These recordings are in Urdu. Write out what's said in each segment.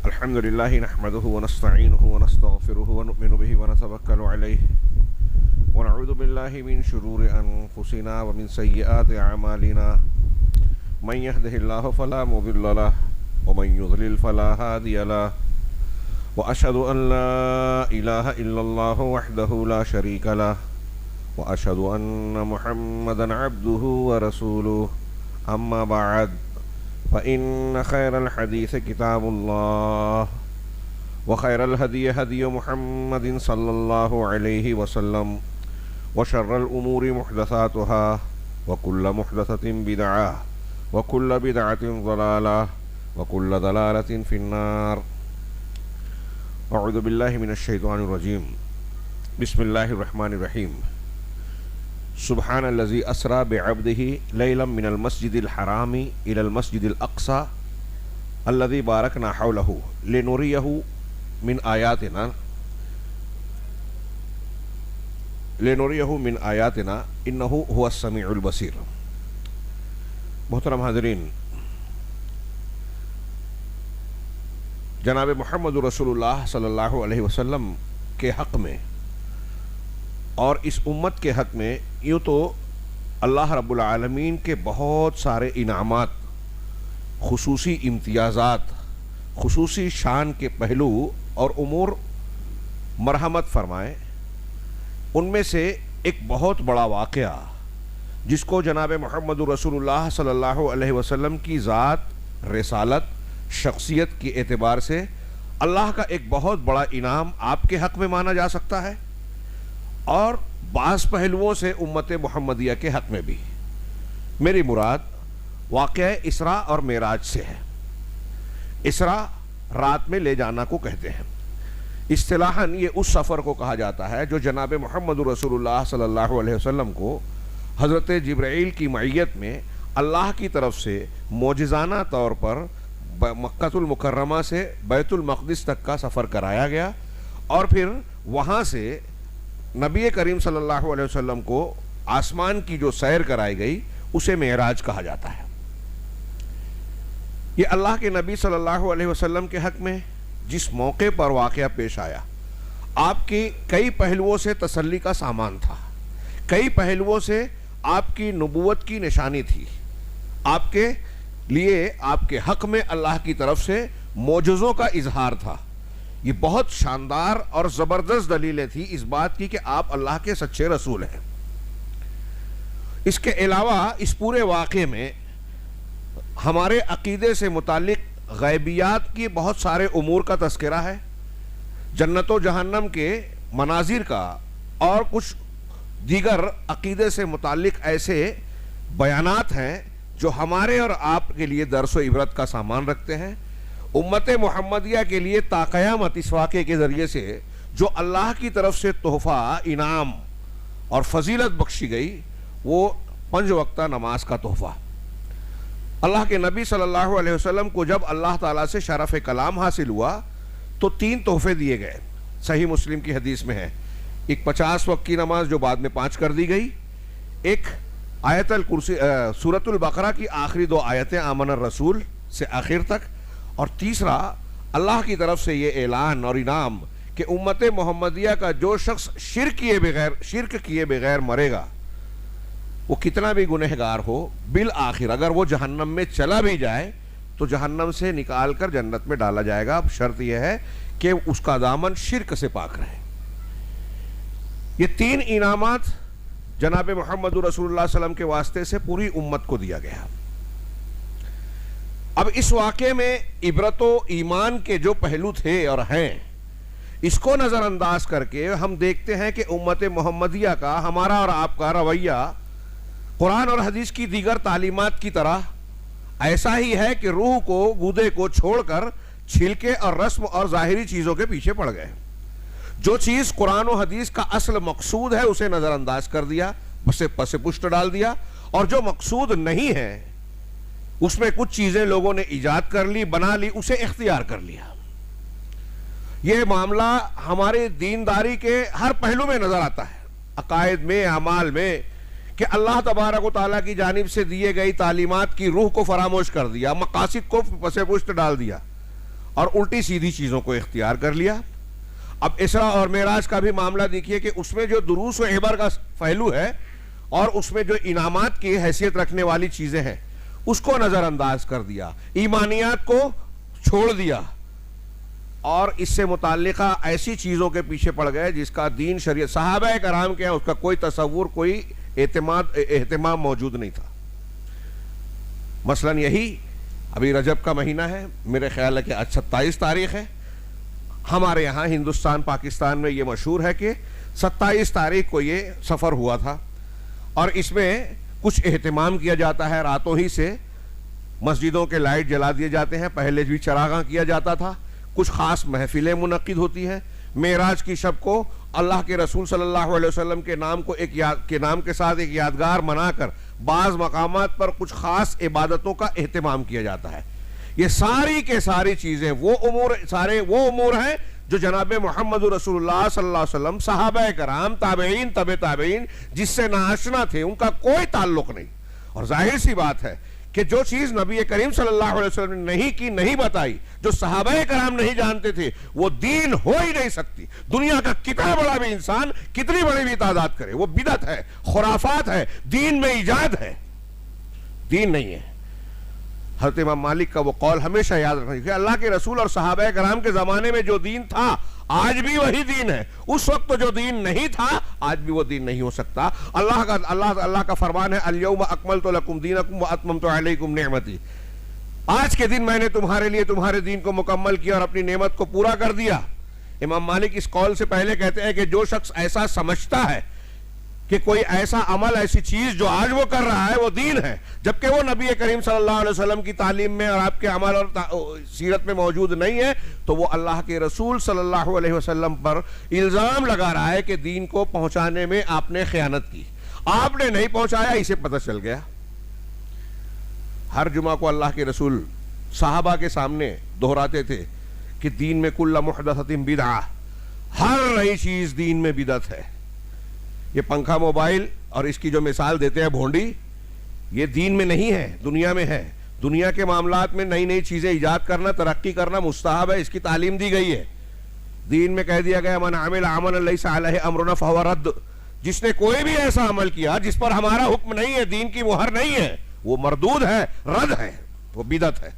الحمد لله نحمده ونستعينه ونستغفره ونؤمن به ونتوكل عليه ونعوذ بالله من شرور أنفسنا ومن سيئات أعمالنا من يهده الله فلا مضل له ومن يضلل فلا هادي له وأشهد أن لا إله إلا الله وحده لا شريك له وأشهد أن محمدا عبده ورسوله أما بعد فإن خير الحديث كتاب الله وخير الهدي هدي محمد صلى الله عليه وسلم وشر الأمور محدثاتها وكل محدثة بدعة وكل بدعة ضلالة وكل ضلالة في النار. أعوذ بالله من الشيطان الرجيم. بسم الله الرحمن الرحيم. سبحان الذي أسرى بعبده ليلا من المسجد الحرام إلى المسجد الأقصى الذي باركنا حوله لنريه من آياتنا إنه هو السميع البصير. محترم حاضرین، جناب محمد رسول اللہ صلی اللہ علیہ وسلم کے حق میں اور اس امت کے حق میں یوں تو اللہ رب العالمین کے بہت سارے انعامات، خصوصی امتیازات، خصوصی شان کے پہلو اور امور مرحمت فرمائے. ان میں سے ایک بہت بڑا واقعہ جس کو جناب محمد رسول اللہ صلی اللہ علیہ وسلم کی ذات، رسالت، شخصیت کے اعتبار سے اللہ کا ایک بہت بڑا انعام آپ کے حق میں مانا جا سکتا ہے، اور بعض پہلوؤں سے امت محمدیہ کے حق میں بھی. میری مراد واقعہ اسراء اور معراج سے ہے. اسراء رات میں لے جانا کو کہتے ہیں. اصطلاحاً یہ اس سفر کو کہا جاتا ہے جو جناب محمد رسول اللہ صلی اللہ علیہ وسلم کو حضرت جبرائیل کی معیت میں اللہ کی طرف سے معجزانہ طور پر مکہ المکرمہ سے بیت المقدس تک کا سفر کرایا گیا، اور پھر وہاں سے نبی کریم صلی اللہ علیہ وسلم کو آسمان کی جو سیر کرائی گئی اسے معراج کہا جاتا ہے. یہ اللہ کے نبی صلی اللہ علیہ وسلم کے حق میں جس موقع پر واقعہ پیش آیا، آپ کی کئی پہلوؤں سے تسلی کا سامان تھا، کئی پہلوؤں سے آپ کی نبوت کی نشانی تھی، آپ کے لیے، آپ کے حق میں اللہ کی طرف سے معجزوں کا اظہار تھا. یہ بہت شاندار اور زبردست دلیلیں تھیں اس بات کی کہ آپ اللہ کے سچے رسول ہیں. اس کے علاوہ اس پورے واقعے میں ہمارے عقیدے سے متعلق غیبیات کی بہت سارے امور کا تذکرہ ہے، جنت و جہنم کے مناظر کا، اور کچھ دیگر عقیدے سے متعلق ایسے بیانات ہیں جو ہمارے اور آپ کے لیے درس و عبرت کا سامان رکھتے ہیں. امت محمدیہ کے لیے تا قیامت اس واقعے کے ذریعے سے جو اللہ کی طرف سے تحفہ، انعام اور فضیلت بخشی گئی وہ 5 وقتہ نماز کا تحفہ. اللہ کے نبی صلی اللہ علیہ وسلم کو جب اللہ تعالیٰ سے شرف کلام حاصل ہوا تو 3 تحفے دیے گئے. صحیح مسلم کی حدیث میں ہے، ایک 50 وقت کی نماز جو بعد میں 5 کر دی گئی، ایک آیت الکرسی، سورۃ البقرہ کی آخری 2 آیتیں آمن الرسول سے آخر تک، اور تیسرا اللہ کی طرف سے یہ اعلان اور انعام کہ امت محمدیہ کا جو شخص شرک کیے بغیر مرے گا، وہ کتنا بھی گنہگار ہو، بالآخر اگر وہ جہنم میں چلا بھی جائے تو جہنم سے نکال کر جنت میں ڈالا جائے گا. اب شرط یہ ہے کہ اس کا دامن شرک سے پاک رہے. یہ 3 انعامات جناب محمد رسول اللہ صلی اللہ علیہ وسلم کے واسطے سے پوری امت کو دیا گیا. اب اس واقعے میں عبرت و ایمان کے جو پہلو تھے اور ہیں، اس کو نظر انداز کر کے ہم دیکھتے ہیں کہ امت محمدیہ کا، ہمارا اور آپ کا رویہ قرآن اور حدیث کی دیگر تعلیمات کی طرح ایسا ہی ہے کہ روح کو، گودے کو چھوڑ کر چھلکے اور رسم اور ظاہری چیزوں کے پیچھے پڑ گئے. جو چیز قرآن و حدیث کا اصل مقصود ہے اسے نظر انداز کر دیا، اسے پس پشت ڈال دیا، اور جو مقصود نہیں ہے اس میں کچھ چیزیں لوگوں نے ایجاد کر لی، بنا لی، اسے اختیار کر لیا. یہ معاملہ ہمارے دینداری کے ہر پہلو میں نظر آتا ہے، عقائد میں، اعمال میں، کہ اللہ تبارک و تعالیٰ کی جانب سے دیے گئی تعلیمات کی روح کو فراموش کر دیا، مقاصد کو پس پشت ڈال دیا، اور الٹی سیدھی چیزوں کو اختیار کر لیا. اب اسراء اور معراج کا بھی معاملہ دیکھیے کہ اس میں جو دروس و عبر کا پہلو ہے اور اس میں جو انعامات کی حیثیت رکھنے والی چیزیں ہیں اس کو نظر انداز کر دیا, ایمانیات کو چھوڑ دیا اور اس سے متعلقہ ایسی چیزوں کے پیچھے پڑ گئے جس کا دین شریعت صحابہ کرام کے ہیں اس کا کوئی تصور, کوئی اہتمام موجود نہیں تھا. مثلا یہی ابھی رجب کا مہینہ ہے, میرے خیال ہے کہ آج 27 تاریخ ہے. ہمارے یہاں ہندوستان پاکستان میں یہ مشہور ہے کہ 27 تاریخ کو یہ سفر ہوا تھا اور اس میں کچھ اہتمام کیا جاتا ہے. راتوں ہی سے مسجدوں کے لائٹ جلا دیے جاتے ہیں, پہلے بھی چراغاں کیا جاتا تھا, کچھ خاص محفلیں منعقد ہوتی ہیں. معراج کی شب کو اللہ کے رسول صلی اللہ علیہ وسلم کے نام کے ساتھ ایک یادگار بنا کر بعض مقامات پر کچھ خاص عبادتوں کا اہتمام کیا جاتا ہے. یہ ساری کے ساری چیزیں وہ امور ہیں جو جناب محمد رسول اللہ صلی اللہ علیہ وسلم, صحابہ کرام, تابعین, طب تابعین جس سے ناآشنا تھے ان کا کوئی تعلق نہیں. اور ظاہر سی بات ہے کہ جو چیز نبی کریم صلی اللہ علیہ وسلم نے نہیں کی, نہیں بتائی, جو صحابہ کرام نہیں جانتے تھے, وہ دین ہو ہی نہیں سکتی. دنیا کا کتنا بڑا بھی انسان کتنی بڑی بھی تعداد کرے, وہ بدعت ہے, خرافات ہے, دین میں ایجاد ہے, دین نہیں ہے. حضرت امام مالک کا وہ قول ہمیشہ یاد رکھنا کہ اللہ کے رسول اور صحابہ کرام کے زمانے میں جو دین تھا آج بھی وہی دین ہے. اس وقت جو دین نہیں تھا آج بھی وہ دین نہیں ہو سکتا. اللہ کا فرمان ہے الیوم اکملت لکم دینکم واتممت علیکم نعمتی. آج کے دن میں نے تمہارے لیے تمہارے دین کو مکمل کیا اور اپنی نعمت کو پورا کر دیا. امام مالک اس قول سے پہلے کہتے ہیں کہ جو شخص ایسا سمجھتا ہے کہ کوئی ایسا عمل, ایسی چیز جو آج وہ کر رہا ہے وہ دین ہے, جبکہ وہ نبی کریم صلی اللہ علیہ وسلم کی تعلیم میں اور آپ کے عمل اور سیرت میں موجود نہیں ہے, تو وہ اللہ کے رسول صلی اللہ علیہ وسلم پر الزام لگا رہا ہے کہ دین کو پہنچانے میں آپ نے خیانت کی. آپ نے نہیں پہنچایا, اسے پتہ چل گیا. ہر جمعہ کو اللہ کے رسول صحابہ کے سامنے دہراتے تھے کہ دین میں کل محدثۃ بدعہ, ہر نئی چیز دین میں بدعت ہے. یہ پنکھا, موبائل اور اس کی جو مثال دیتے ہیں بھونڈی, یہ دین میں نہیں ہے, دنیا میں ہے. دنیا کے معاملات میں نئی نئی چیزیں ایجاد کرنا, ترقی کرنا مستحب ہے, اس کی تعلیم دی گئی ہے. دین میں کہہ دیا گیا من عمل عملا لیس علیہ امرنا فہو رد. جس نے کوئی بھی ایسا عمل کیا جس پر ہمارا حکم نہیں ہے, دین کی مہر نہیں ہے, وہ مردود ہے, رد ہے, وہ بدعت ہے.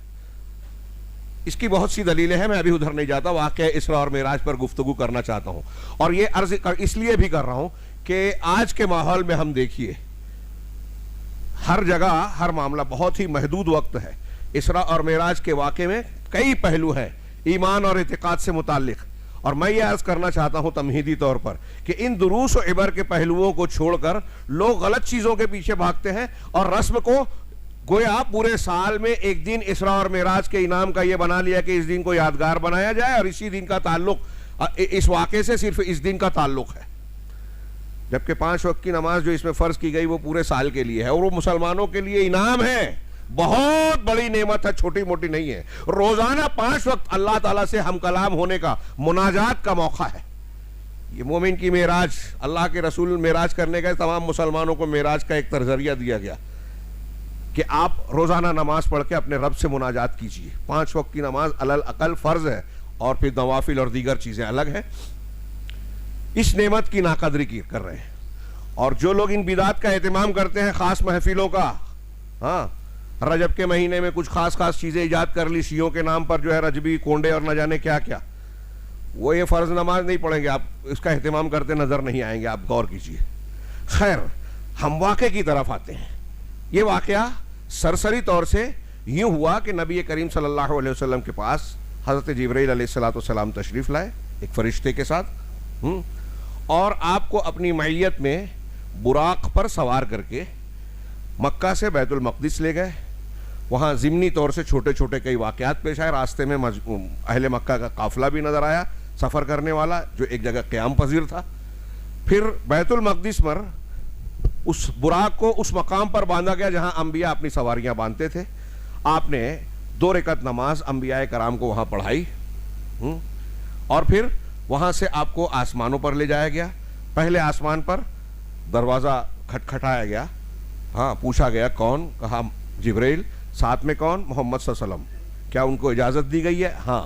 اس کی بہت سی دلیلیں ہیں, میں ابھی ادھر نہیں جاتا. واقعہ اسراء اور معراج پر گفتگو کرنا چاہتا ہوں اور یہ عرض اس لیے بھی کر رہا ہوں کہ آج کے ماحول میں ہم دیکھیے ہر جگہ ہر معاملہ بہت ہی محدود وقت ہے. اسراء اور معراج کے واقعے میں کئی پہلو ہیں ایمان اور اعتقاد سے متعلق, اور میں یہ عرض کرنا چاہتا ہوں تمہیدی طور پر کہ ان دروس و عبر کے پہلوؤں کو چھوڑ کر لوگ غلط چیزوں کے پیچھے بھاگتے ہیں اور رسم کو گویا پورے سال میں ایک دن اسراء اور معراج کے انعام کا یہ بنا لیا کہ اس دن کو یادگار بنایا جائے اور اسی دن کا تعلق اس واقعے سے صرف اس دن کا تعلق ہے, جبکہ 5 وقت کی نماز جو اس میں فرض کی گئی وہ پورے سال کے لیے ہے اور وہ مسلمانوں کے لیے انعام ہے, بہت بڑی نعمت ہے, چھوٹی موٹی نہیں ہے. روزانہ 5 وقت اللہ تعالیٰ سے ہم کلام ہونے کا, مناجات کا موقع ہے. یہ مومن کی معراج, اللہ کے رسول معراج کرنے کا تمام مسلمانوں کو معراج کا ایک نظریہ دیا گیا کہ آپ روزانہ نماز پڑھ کے اپنے رب سے مناجات کیجیے. 5 وقت کی نماز الاقل فرض ہے اور پھر نوافل اور دیگر چیزیں الگ ہیں. اس نعمت کی ناقدری کر رہے ہیں. اور جو لوگ ان بدعات کا اہتمام کرتے ہیں, خاص محفلوں کا, ہاں رجب کے مہینے میں کچھ خاص چیزیں ایجاد کر لی شیعوں کے نام پر, جو ہے رجبی, کونڈے اور نہ جانے کیا کیا, وہ یہ فرض نماز نہیں پڑھیں گے, آپ اس کا اہتمام کرتے نظر نہیں آئیں گے, آپ غور کیجئے. خیر, ہم واقعے کی طرف آتے ہیں. یہ واقعہ سرسری طور سے یوں ہوا کہ نبی کریم صلی اللہ علیہ وسلم کے پاس حضرت جبرائیل علیہ السلام تشریف لائے ایک فرشتے کے ساتھ, اور آپ کو اپنی معیت میں براق پر سوار کر کے مکہ سے بیت المقدس لے گئے. وہاں ضمنی طور سے چھوٹے چھوٹے کئی واقعات پیش آئے. راستے میں اہل مکہ کا قافلہ بھی نظر آیا سفر کرنے والا, جو ایک جگہ قیام پذیر تھا. پھر بیت المقدس پر اس براق کو اس مقام پر باندھا گیا جہاں انبیاء اپنی سواریاں باندھتے تھے. آپ نے 2 رکعت نماز انبیاء کرام کو وہاں پڑھائی, اور پھر وہاں سے آپ کو آسمانوں پر لے جایا گیا. پہلے آسمان پر دروازہ کھٹکھٹایا گیا, ہاں پوچھا گیا کون, کہا جبرائیل. ساتھ میں کون, محمد صلی اللہ علیہ وسلم. کیا ان کو اجازت دی گئی ہے؟ ہاں.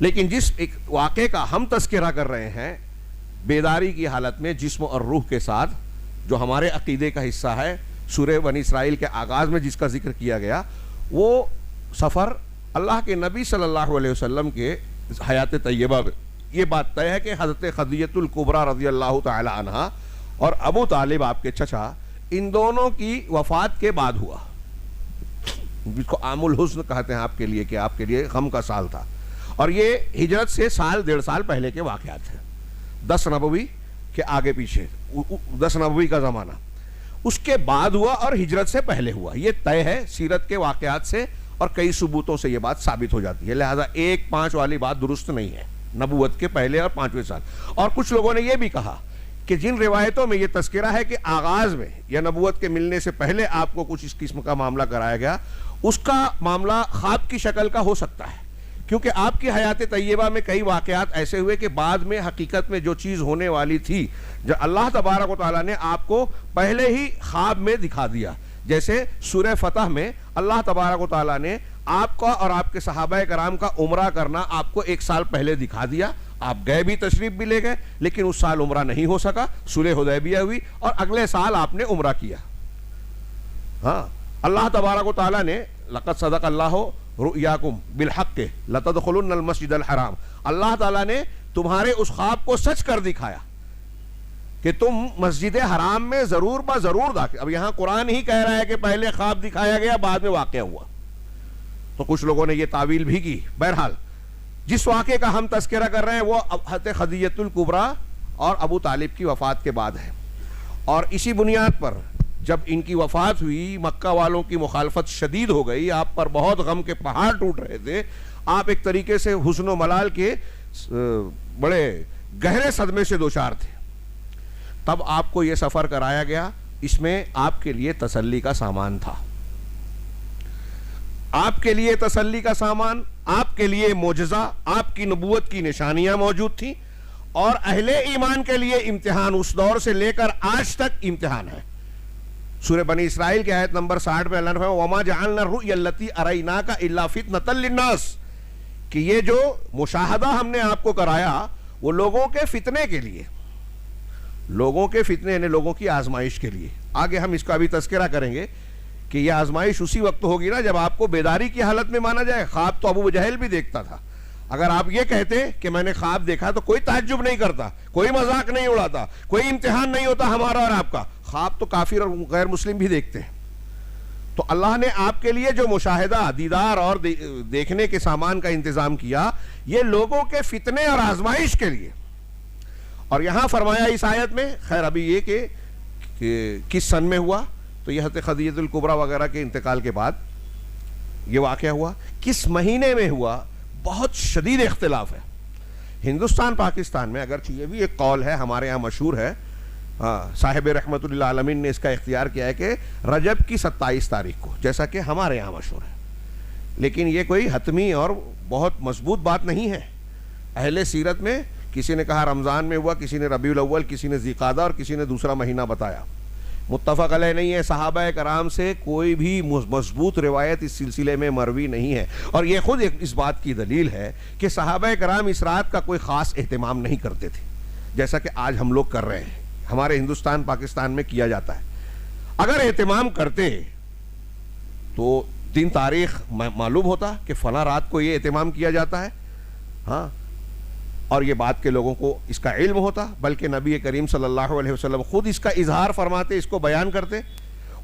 لیکن جس ایک واقعے کا ہم تذکرہ کر رہے ہیں بیداری کی حالت میں جسم اور روح کے ساتھ، جو ہمارے عقیدے کا حصہ ہے، سورہ بنی اسرائیل کے آغاز میں جس کا ذکر کیا گیا، وہ سفر اللہ کے نبی صلی اللہ علیہ وسلم کے حیات طیبہ میں یہ بات طے ہے کہ حضرت خدیجہ الکبریٰ رضی اللہ تعالی عنہا اور ابو طالب آپ کے چچا، ان دونوں کی وفات کے بعد ہوا، جس کو عام الحزن کہتے ہیں آپ کے لیے، کہ آپ کے لیے غم کا سال تھا. اور یہ ہجرت سے سال 1.5 سال پہلے کے واقعات ہیں، 10 نبوی کے آگے پیچھے، 10 نبوی کا زمانہ اس کے بعد ہوا اور ہجرت سے پہلے ہوا. یہ طے ہے سیرت کے واقعات سے اور کئی ثبوتوں سے یہ بات ثابت ہو جاتی ہے. لہذا 1-5 والی بات درست نہیں ہے، نبوت کے پہلے اور 5ویں سال. اور کچھ لوگوں نے یہ بھی کہا کہ جن روایتوں میں یہ تذکرہ ہے کہ آغاز میں یا نبوت کے ملنے سے پہلے آپ کو کچھ اس قسم کا معاملہ کرایا گیا، اس کا معاملہ خواب کی شکل کا ہو سکتا ہے، کیونکہ آپ کی حیات طیبہ میں کئی واقعات ایسے ہوئے کہ بعد میں حقیقت میں جو چیز ہونے والی تھی جو اللہ تبارک و تعالیٰ نے آپ کو پہلے ہی خواب میں دکھا دیا. جیسے سورہ فتح میں اللہ تبارک و تعالیٰ نے آپ کا اور آپ کے صحابہ کرام کا عمرہ کرنا آپ کو 1 سال پہلے دکھا دیا. آپ گئے بھی، تشریف بھی لے گئے، لیکن اس سال عمرہ نہیں ہو سکا، صلح حدیبیہ ہوئی اور اگلے سال آپ نے عمرہ کیا. ہاں، اللہ تبارک و تعالیٰ نے لقد صدق اللہ رؤیاکم بالحق لتدخلن المسجد الحرام، اللہ تعالیٰ نے تمہارے اس خواب کو سچ کر دکھایا کہ تم مسجد حرام میں ضرور داخل. اب یہاں قرآن ہی کہہ رہا ہے کہ پہلے خواب دکھایا گیا بعد میں واقعہ ہوا، تو کچھ لوگوں نے یہ تعویل بھی کی. بہرحال جس واقعے کا ہم تذکرہ کر رہے ہیں وہ حضرت خدیجہ الکبریٰ اور ابو طالب کی وفات کے بعد ہے. اور اسی بنیاد پر جب ان کی وفات ہوئی، مکہ والوں کی مخالفت شدید ہو گئی، آپ پر بہت غم کے پہاڑ ٹوٹ رہے تھے، آپ ایک طریقے سے حزن و ملال کے بڑے گہرے صدمے سے دوچار تھے. تب آپ کو یہ سفر کرایا گیا، اس میں آپ کے لیے تسلی کا سامان تھا، آپ کے لیے تسلی کا سامان، آپ کے لیے معجزہ، آپ کی نبوت کی نشانیاں موجود تھیں، اور اہل ایمان کے لیے امتحان اس دور سے لے کر آج تک امتحان ہے. سورہ بنی اسرائیل کی آیت نمبر 60 میں اللہ نے فرمایا وَمَا جَعَلْنَا الرُّؤْيَا الَّتِي أَرَيْنَاكَ إِلَّا فِتْنَةً لِلنَّاسِ، کہ یہ جو مشاہدہ ہم نے آپ کو کرایا وہ لوگوں کے فتنے کے لیے، لوگوں کے فتنے یعنی لوگوں کی آزمائش کے لیے. آگے ہم اس کا بھی تذکرہ کریں گے کہ یہ آزمائش اسی وقت ہوگی نا جب آپ کو بیداری کی حالت میں مانا جائے. خواب تو ابو جہل بھی دیکھتا تھا. اگر آپ یہ کہتے کہ میں نے خواب دیکھا تو کوئی تعجب نہیں کرتا، کوئی مذاق نہیں اڑاتا، کوئی امتحان نہیں ہوتا ہمارا اور آپ کا. خواب تو کافر اور غیر مسلم بھی دیکھتے ہیں. تو اللہ نے آپ کے لیے جو مشاہدہ، دیدار اور دیکھنے کے سامان کا انتظام کیا، یہ لوگوں کے فتنے اور آزمائش کے لیے. اور یہاں فرمایا اس آیت میں، خیر ابھی یہ کہ کس سن میں ہوا، تو یہ حضرت خدیجہ الکبریٰ وغیرہ کے انتقال کے بعد یہ واقعہ ہوا. کس مہینے میں ہوا، بہت شدید اختلاف ہے. ہندوستان پاکستان میں اگرچہ یہ بھی ایک قول ہے، ہمارے یہاں مشہور ہے، صاحب رحمت اللہ عالمین نے اس کا اختیار کیا ہے کہ رجب کی 27 تاریخ کو، جیسا کہ ہمارے یہاں مشہور ہے. لیکن یہ کوئی حتمی اور بہت مضبوط بات نہیں ہے. اہل سیرت میں کسی نے کہا رمضان میں ہوا، کسی نے ربیع الاول، کسی نے ذی قعدہ اور کسی نے دوسرا مہینہ بتایا. متفق علیہ نہیں ہے. صحابہ کرام سے کوئی بھی مضبوط روایت اس سلسلے میں مروی نہیں ہے. اور یہ خود اس بات کی دلیل ہے کہ صحابہ کرام اس رات کا کوئی خاص اہتمام نہیں کرتے تھے، جیسا کہ آج ہم لوگ کر رہے ہیں، ہمارے ہندوستان پاکستان میں کیا جاتا ہے. اگر اہتمام کرتے تو دن تاریخ معلوم ہوتا کہ فلاں رات کو یہ اہتمام کیا جاتا ہے، ہاں، اور یہ بات کے لوگوں کو اس کا علم ہوتا. بلکہ نبی کریم صلی اللہ علیہ وسلم خود اس کا اظہار فرماتے، اس کو بیان کرتے.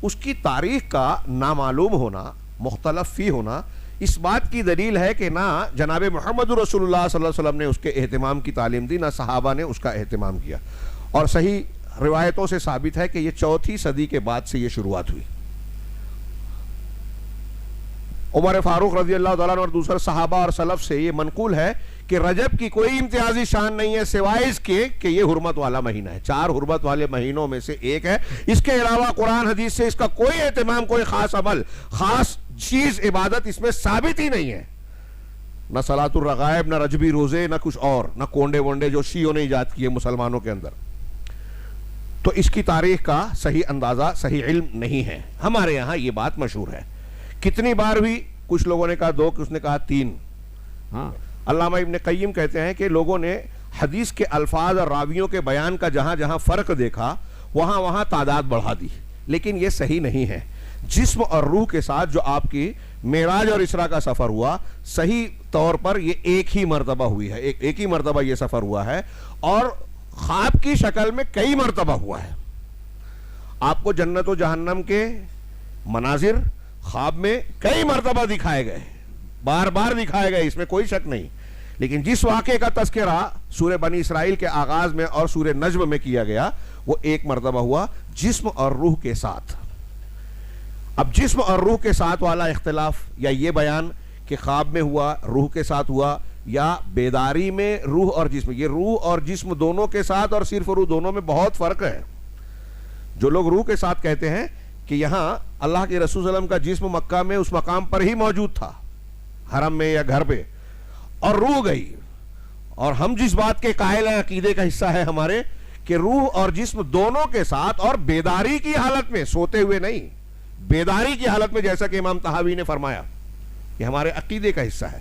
اس کی تاریخ کا نامعلوم ہونا، مختلف فی ہونا، اس بات کی دلیل ہے کہ نہ جناب محمد رسول اللہ صلی اللہ علیہ وسلم نے اس کے اہتمام کی تعلیم دی، نہ صحابہ نے اس کا اہتمام کیا. اور صحیح روایتوں سے ثابت ہے کہ یہ 4تھی صدی کے بعد سے یہ شروعات ہوئی. عمر فاروق رضی اللہ تعالیٰ عنہ اور دوسرے صحابہ اور سلف سے یہ منقول ہے کہ رجب کی کوئی امتیازی شان نہیں ہے سوائے اس کے کہ یہ حرمت والا مہینہ ہے. 4 حرمت والے مہینوں میں سے ایک ہے. اس کے علاوہ قرآن حدیث سے اس کا کوئی اہتمام، کوئی خاص عمل، خاص چیز، عبادت اس میں ثابت ہی نہیں ہے. نہ صلاۃ الرغائب، نہ رجبی روزے، نہ کچھ اور، نہ کونڈے وونڈے جو شیعوں نے ایجاد کیے مسلمانوں کے اندر. تو اس کی تاریخ کا صحیح اندازہ، صحیح علم نہیں ہے. ہمارے یہاں یہ بات مشہور ہے. کتنی بار بھی کچھ لوگوں نے کہا 2، کچھ نے کہا 3. ہاں، علامہ ابن قیم کہتے ہیں کہ لوگوں نے حدیث کے الفاظ اور راویوں کے بیان کا جہاں جہاں فرق دیکھا وہاں وہاں تعداد بڑھا دی، لیکن یہ صحیح نہیں ہے۔ جسم اور روح کے ساتھ جو آپ کی معراج اور اسراء کا سفر ہوا، صحیح طور پر یہ ایک ہی مرتبہ ہوئی ہے، ایک ہی مرتبہ یہ سفر ہوا ہے، اور خواب کی شکل میں کئی مرتبہ ہوا ہے۔ آپ کو جنت و جہنم کے مناظر خواب میں کئی مرتبہ دکھائے گئے، بار بار دکھائے گئے، اس میں کوئی شک نہیں، لیکن جس واقعے کا تذکرہ سورہ بنی اسرائیل کے آغاز میں اور سورہ نجم میں کیا گیا وہ ایک مرتبہ ہوا، جسم اور روح کے ساتھ۔ اب جسم اور روح کے ساتھ والا اختلاف، یا یہ بیان کہ خواب میں ہوا، روح کے ساتھ ہوا، یا بیداری میں روح اور جسم، یہ روح اور جسم دونوں کے ساتھ اور صرف روح دونوں میں بہت فرق ہے۔ جو لوگ روح کے ساتھ کہتے ہیں کہ یہاں اللہ کے رسول صلی اللہ علیہ وسلم کا جسم مکہ میں اس مقام پر ہی موجود تھا، حرم میں یا گھر پہ، اور روح گئی، اور ہم جس بات کے قائل ہیں، عقیدے کا حصہ ہے ہمارے، کہ روح اور جسم دونوں کے ساتھ اور بیداری کی حالت میں، سوتے ہوئے نہیں، بیداری کی حالت میں، جیسا کہ امام طحاوی نے فرمایا، یہ ہمارے عقیدے کا حصہ ہے۔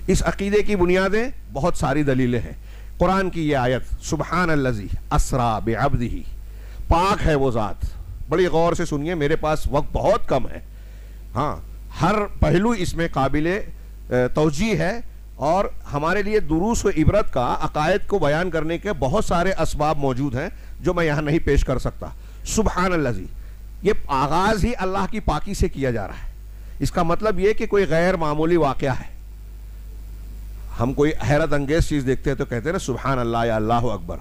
اس عقیدے کی بنیادیں بہت ساری دلیلیں ہیں۔ قرآن کی یہ آیت سبحان الذی اسری بعبدہ، پاک ہے وہ ذات، بڑی غور سے سنیے، میرے پاس وقت بہت کم ہے، ہاں ہر پہلو اس میں قابل توجیہ ہے، اور ہمارے لیے دروس و عبرت کا عقائد کو بیان کرنے کے بہت سارے اسباب موجود ہیں جو میں یہاں نہیں پیش کر سکتا۔ سبحان الذی، یہ آغاز ہی اللہ کی پاکی سے کیا جا رہا ہے۔ اس کا مطلب یہ کہ کوئی غیر معمولی واقعہ ہے۔ ہم کوئی حیرت انگیز چیز دیکھتے ہیں تو کہتے ہیں نا سبحان اللہ یا اللہ اکبر،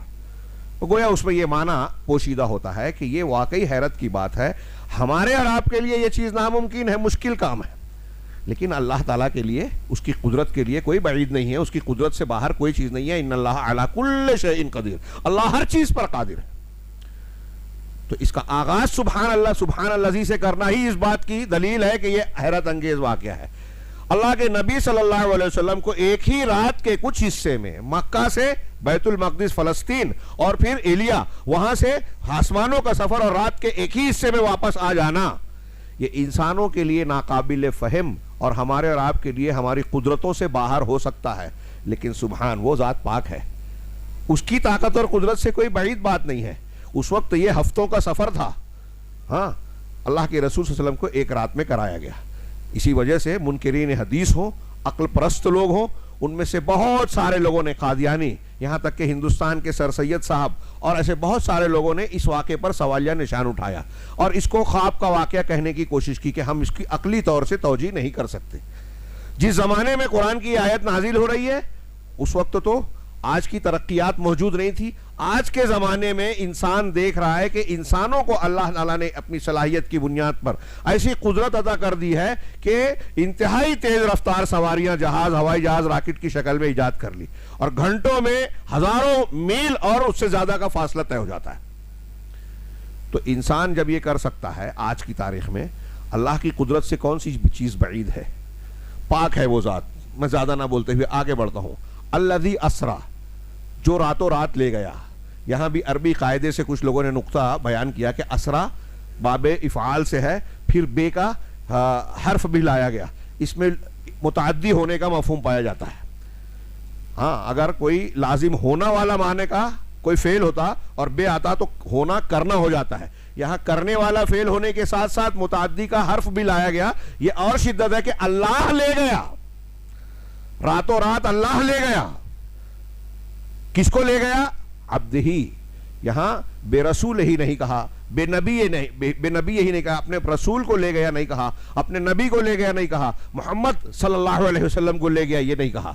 تو گویا اس میں یہ معنی پوشیدہ ہوتا ہے کہ یہ واقعی حیرت کی بات ہے۔ ہمارے اور آپ کے لیے یہ چیز ناممکن ہے، مشکل کام ہے، لیکن اللہ تعالیٰ کے لیے، اس کی قدرت کے لیے کوئی بعید نہیں ہے، اس کی قدرت سے باہر کوئی چیز نہیں ہے۔ ان اللہ علی کل شیء قدیر، اللہ ہر چیز پر قادر ہے۔ تو اس کا آغاز سبحان اللہ، سبحان الذی سے کرنا ہی اس بات کی دلیل ہے کہ یہ حیرت انگیز واقعہ ہے۔ اللہ کے نبی صلی اللہ علیہ وسلم کو ایک ہی رات کے کچھ حصے میں مکہ سے بیت المقدس فلسطین اور پھر ایلیا، وہاں سے آسمانوں کا سفر اور رات کے ایک ہی حصے میں واپس آ جانا، یہ انسانوں کے لیے ناقابل فہم اور ہمارے اور آپ کے لیے ہماری قدرتوں سے باہر ہو سکتا ہے، لیکن سبحان، وہ ذات پاک ہے، اس کی طاقت اور قدرت سے کوئی بعید بات نہیں ہے۔ اس وقت یہ ہفتوں کا سفر تھا، ہاں اللہ کے رسول صلی اللہ علیہ وسلم کو ایک رات میں کرایا گیا۔ اسی وجہ سے منکرین حدیث ہوں، عقل پرست لوگ ہوں، ان میں سے بہت سارے لوگوں نے، قادیانی، یہاں تک کہ ہندوستان کے سر سید صاحب اور ایسے بہت سارے لوگوں نے اس واقعے پر سوالیہ نشان اٹھایا اور اس کو خواب کا واقعہ کہنے کی کوشش کی کہ ہم اس کی عقلی طور سے توجیہ نہیں کر سکتے۔ جس زمانے میں قرآن کی آیت نازل ہو رہی ہے اس وقت تو آج کی ترقیات موجود نہیں تھی۔ آج کے زمانے میں انسان دیکھ رہا ہے کہ انسانوں کو اللہ تعالیٰ نے اپنی صلاحیت کی بنیاد پر ایسی قدرت عطا کر دی ہے کہ انتہائی تیز رفتار سواریاں، جہاز، ہوائی جہاز، راکٹ کی شکل میں ایجاد کر لی، اور گھنٹوں میں ہزاروں میل اور اس سے زیادہ کا فاصلہ طے ہو جاتا ہے۔ تو انسان جب یہ کر سکتا ہے آج کی تاریخ میں، اللہ کی قدرت سے کون سی چیز بعید ہے؟ پاک ہے وہ ذات۔ میں زیادہ نہ بولتے ہوئے آگے بڑھتا ہوں۔ الذی اسری، جو راتوں رات لے گیا۔ یہاں بھی عربی قاعدے سے کچھ لوگوں نے نقطہ بیان کیا کہ اسرا باب افعال سے ہے، پھر بے کا حرف بھی لایا گیا، اس میں متعدی ہونے کا مفہوم پایا جاتا ہے۔ ہاں اگر کوئی لازم ہونا والا معنی کا کوئی فعل ہوتا اور بے آتا تو ہونا کرنا ہو جاتا ہے، یہاں کرنے والا فعل ہونے کے ساتھ ساتھ متعدی کا حرف بھی لایا گیا۔ یہ اور شدت ہے کہ اللہ لے گیا، راتوں رات اللہ لے گیا۔ کس کو لے گیا؟ عبدہی، یہاں بے رسول ہی نہیں کہا، بے نبی ہی نہیں کہا، اپنے رسول کو لے گیا نہیں کہا، اپنے نبی کو لے گیا نہیں کہا، محمد صلی اللہ علیہ وسلم کو لے گیا یہ نہیں کہا،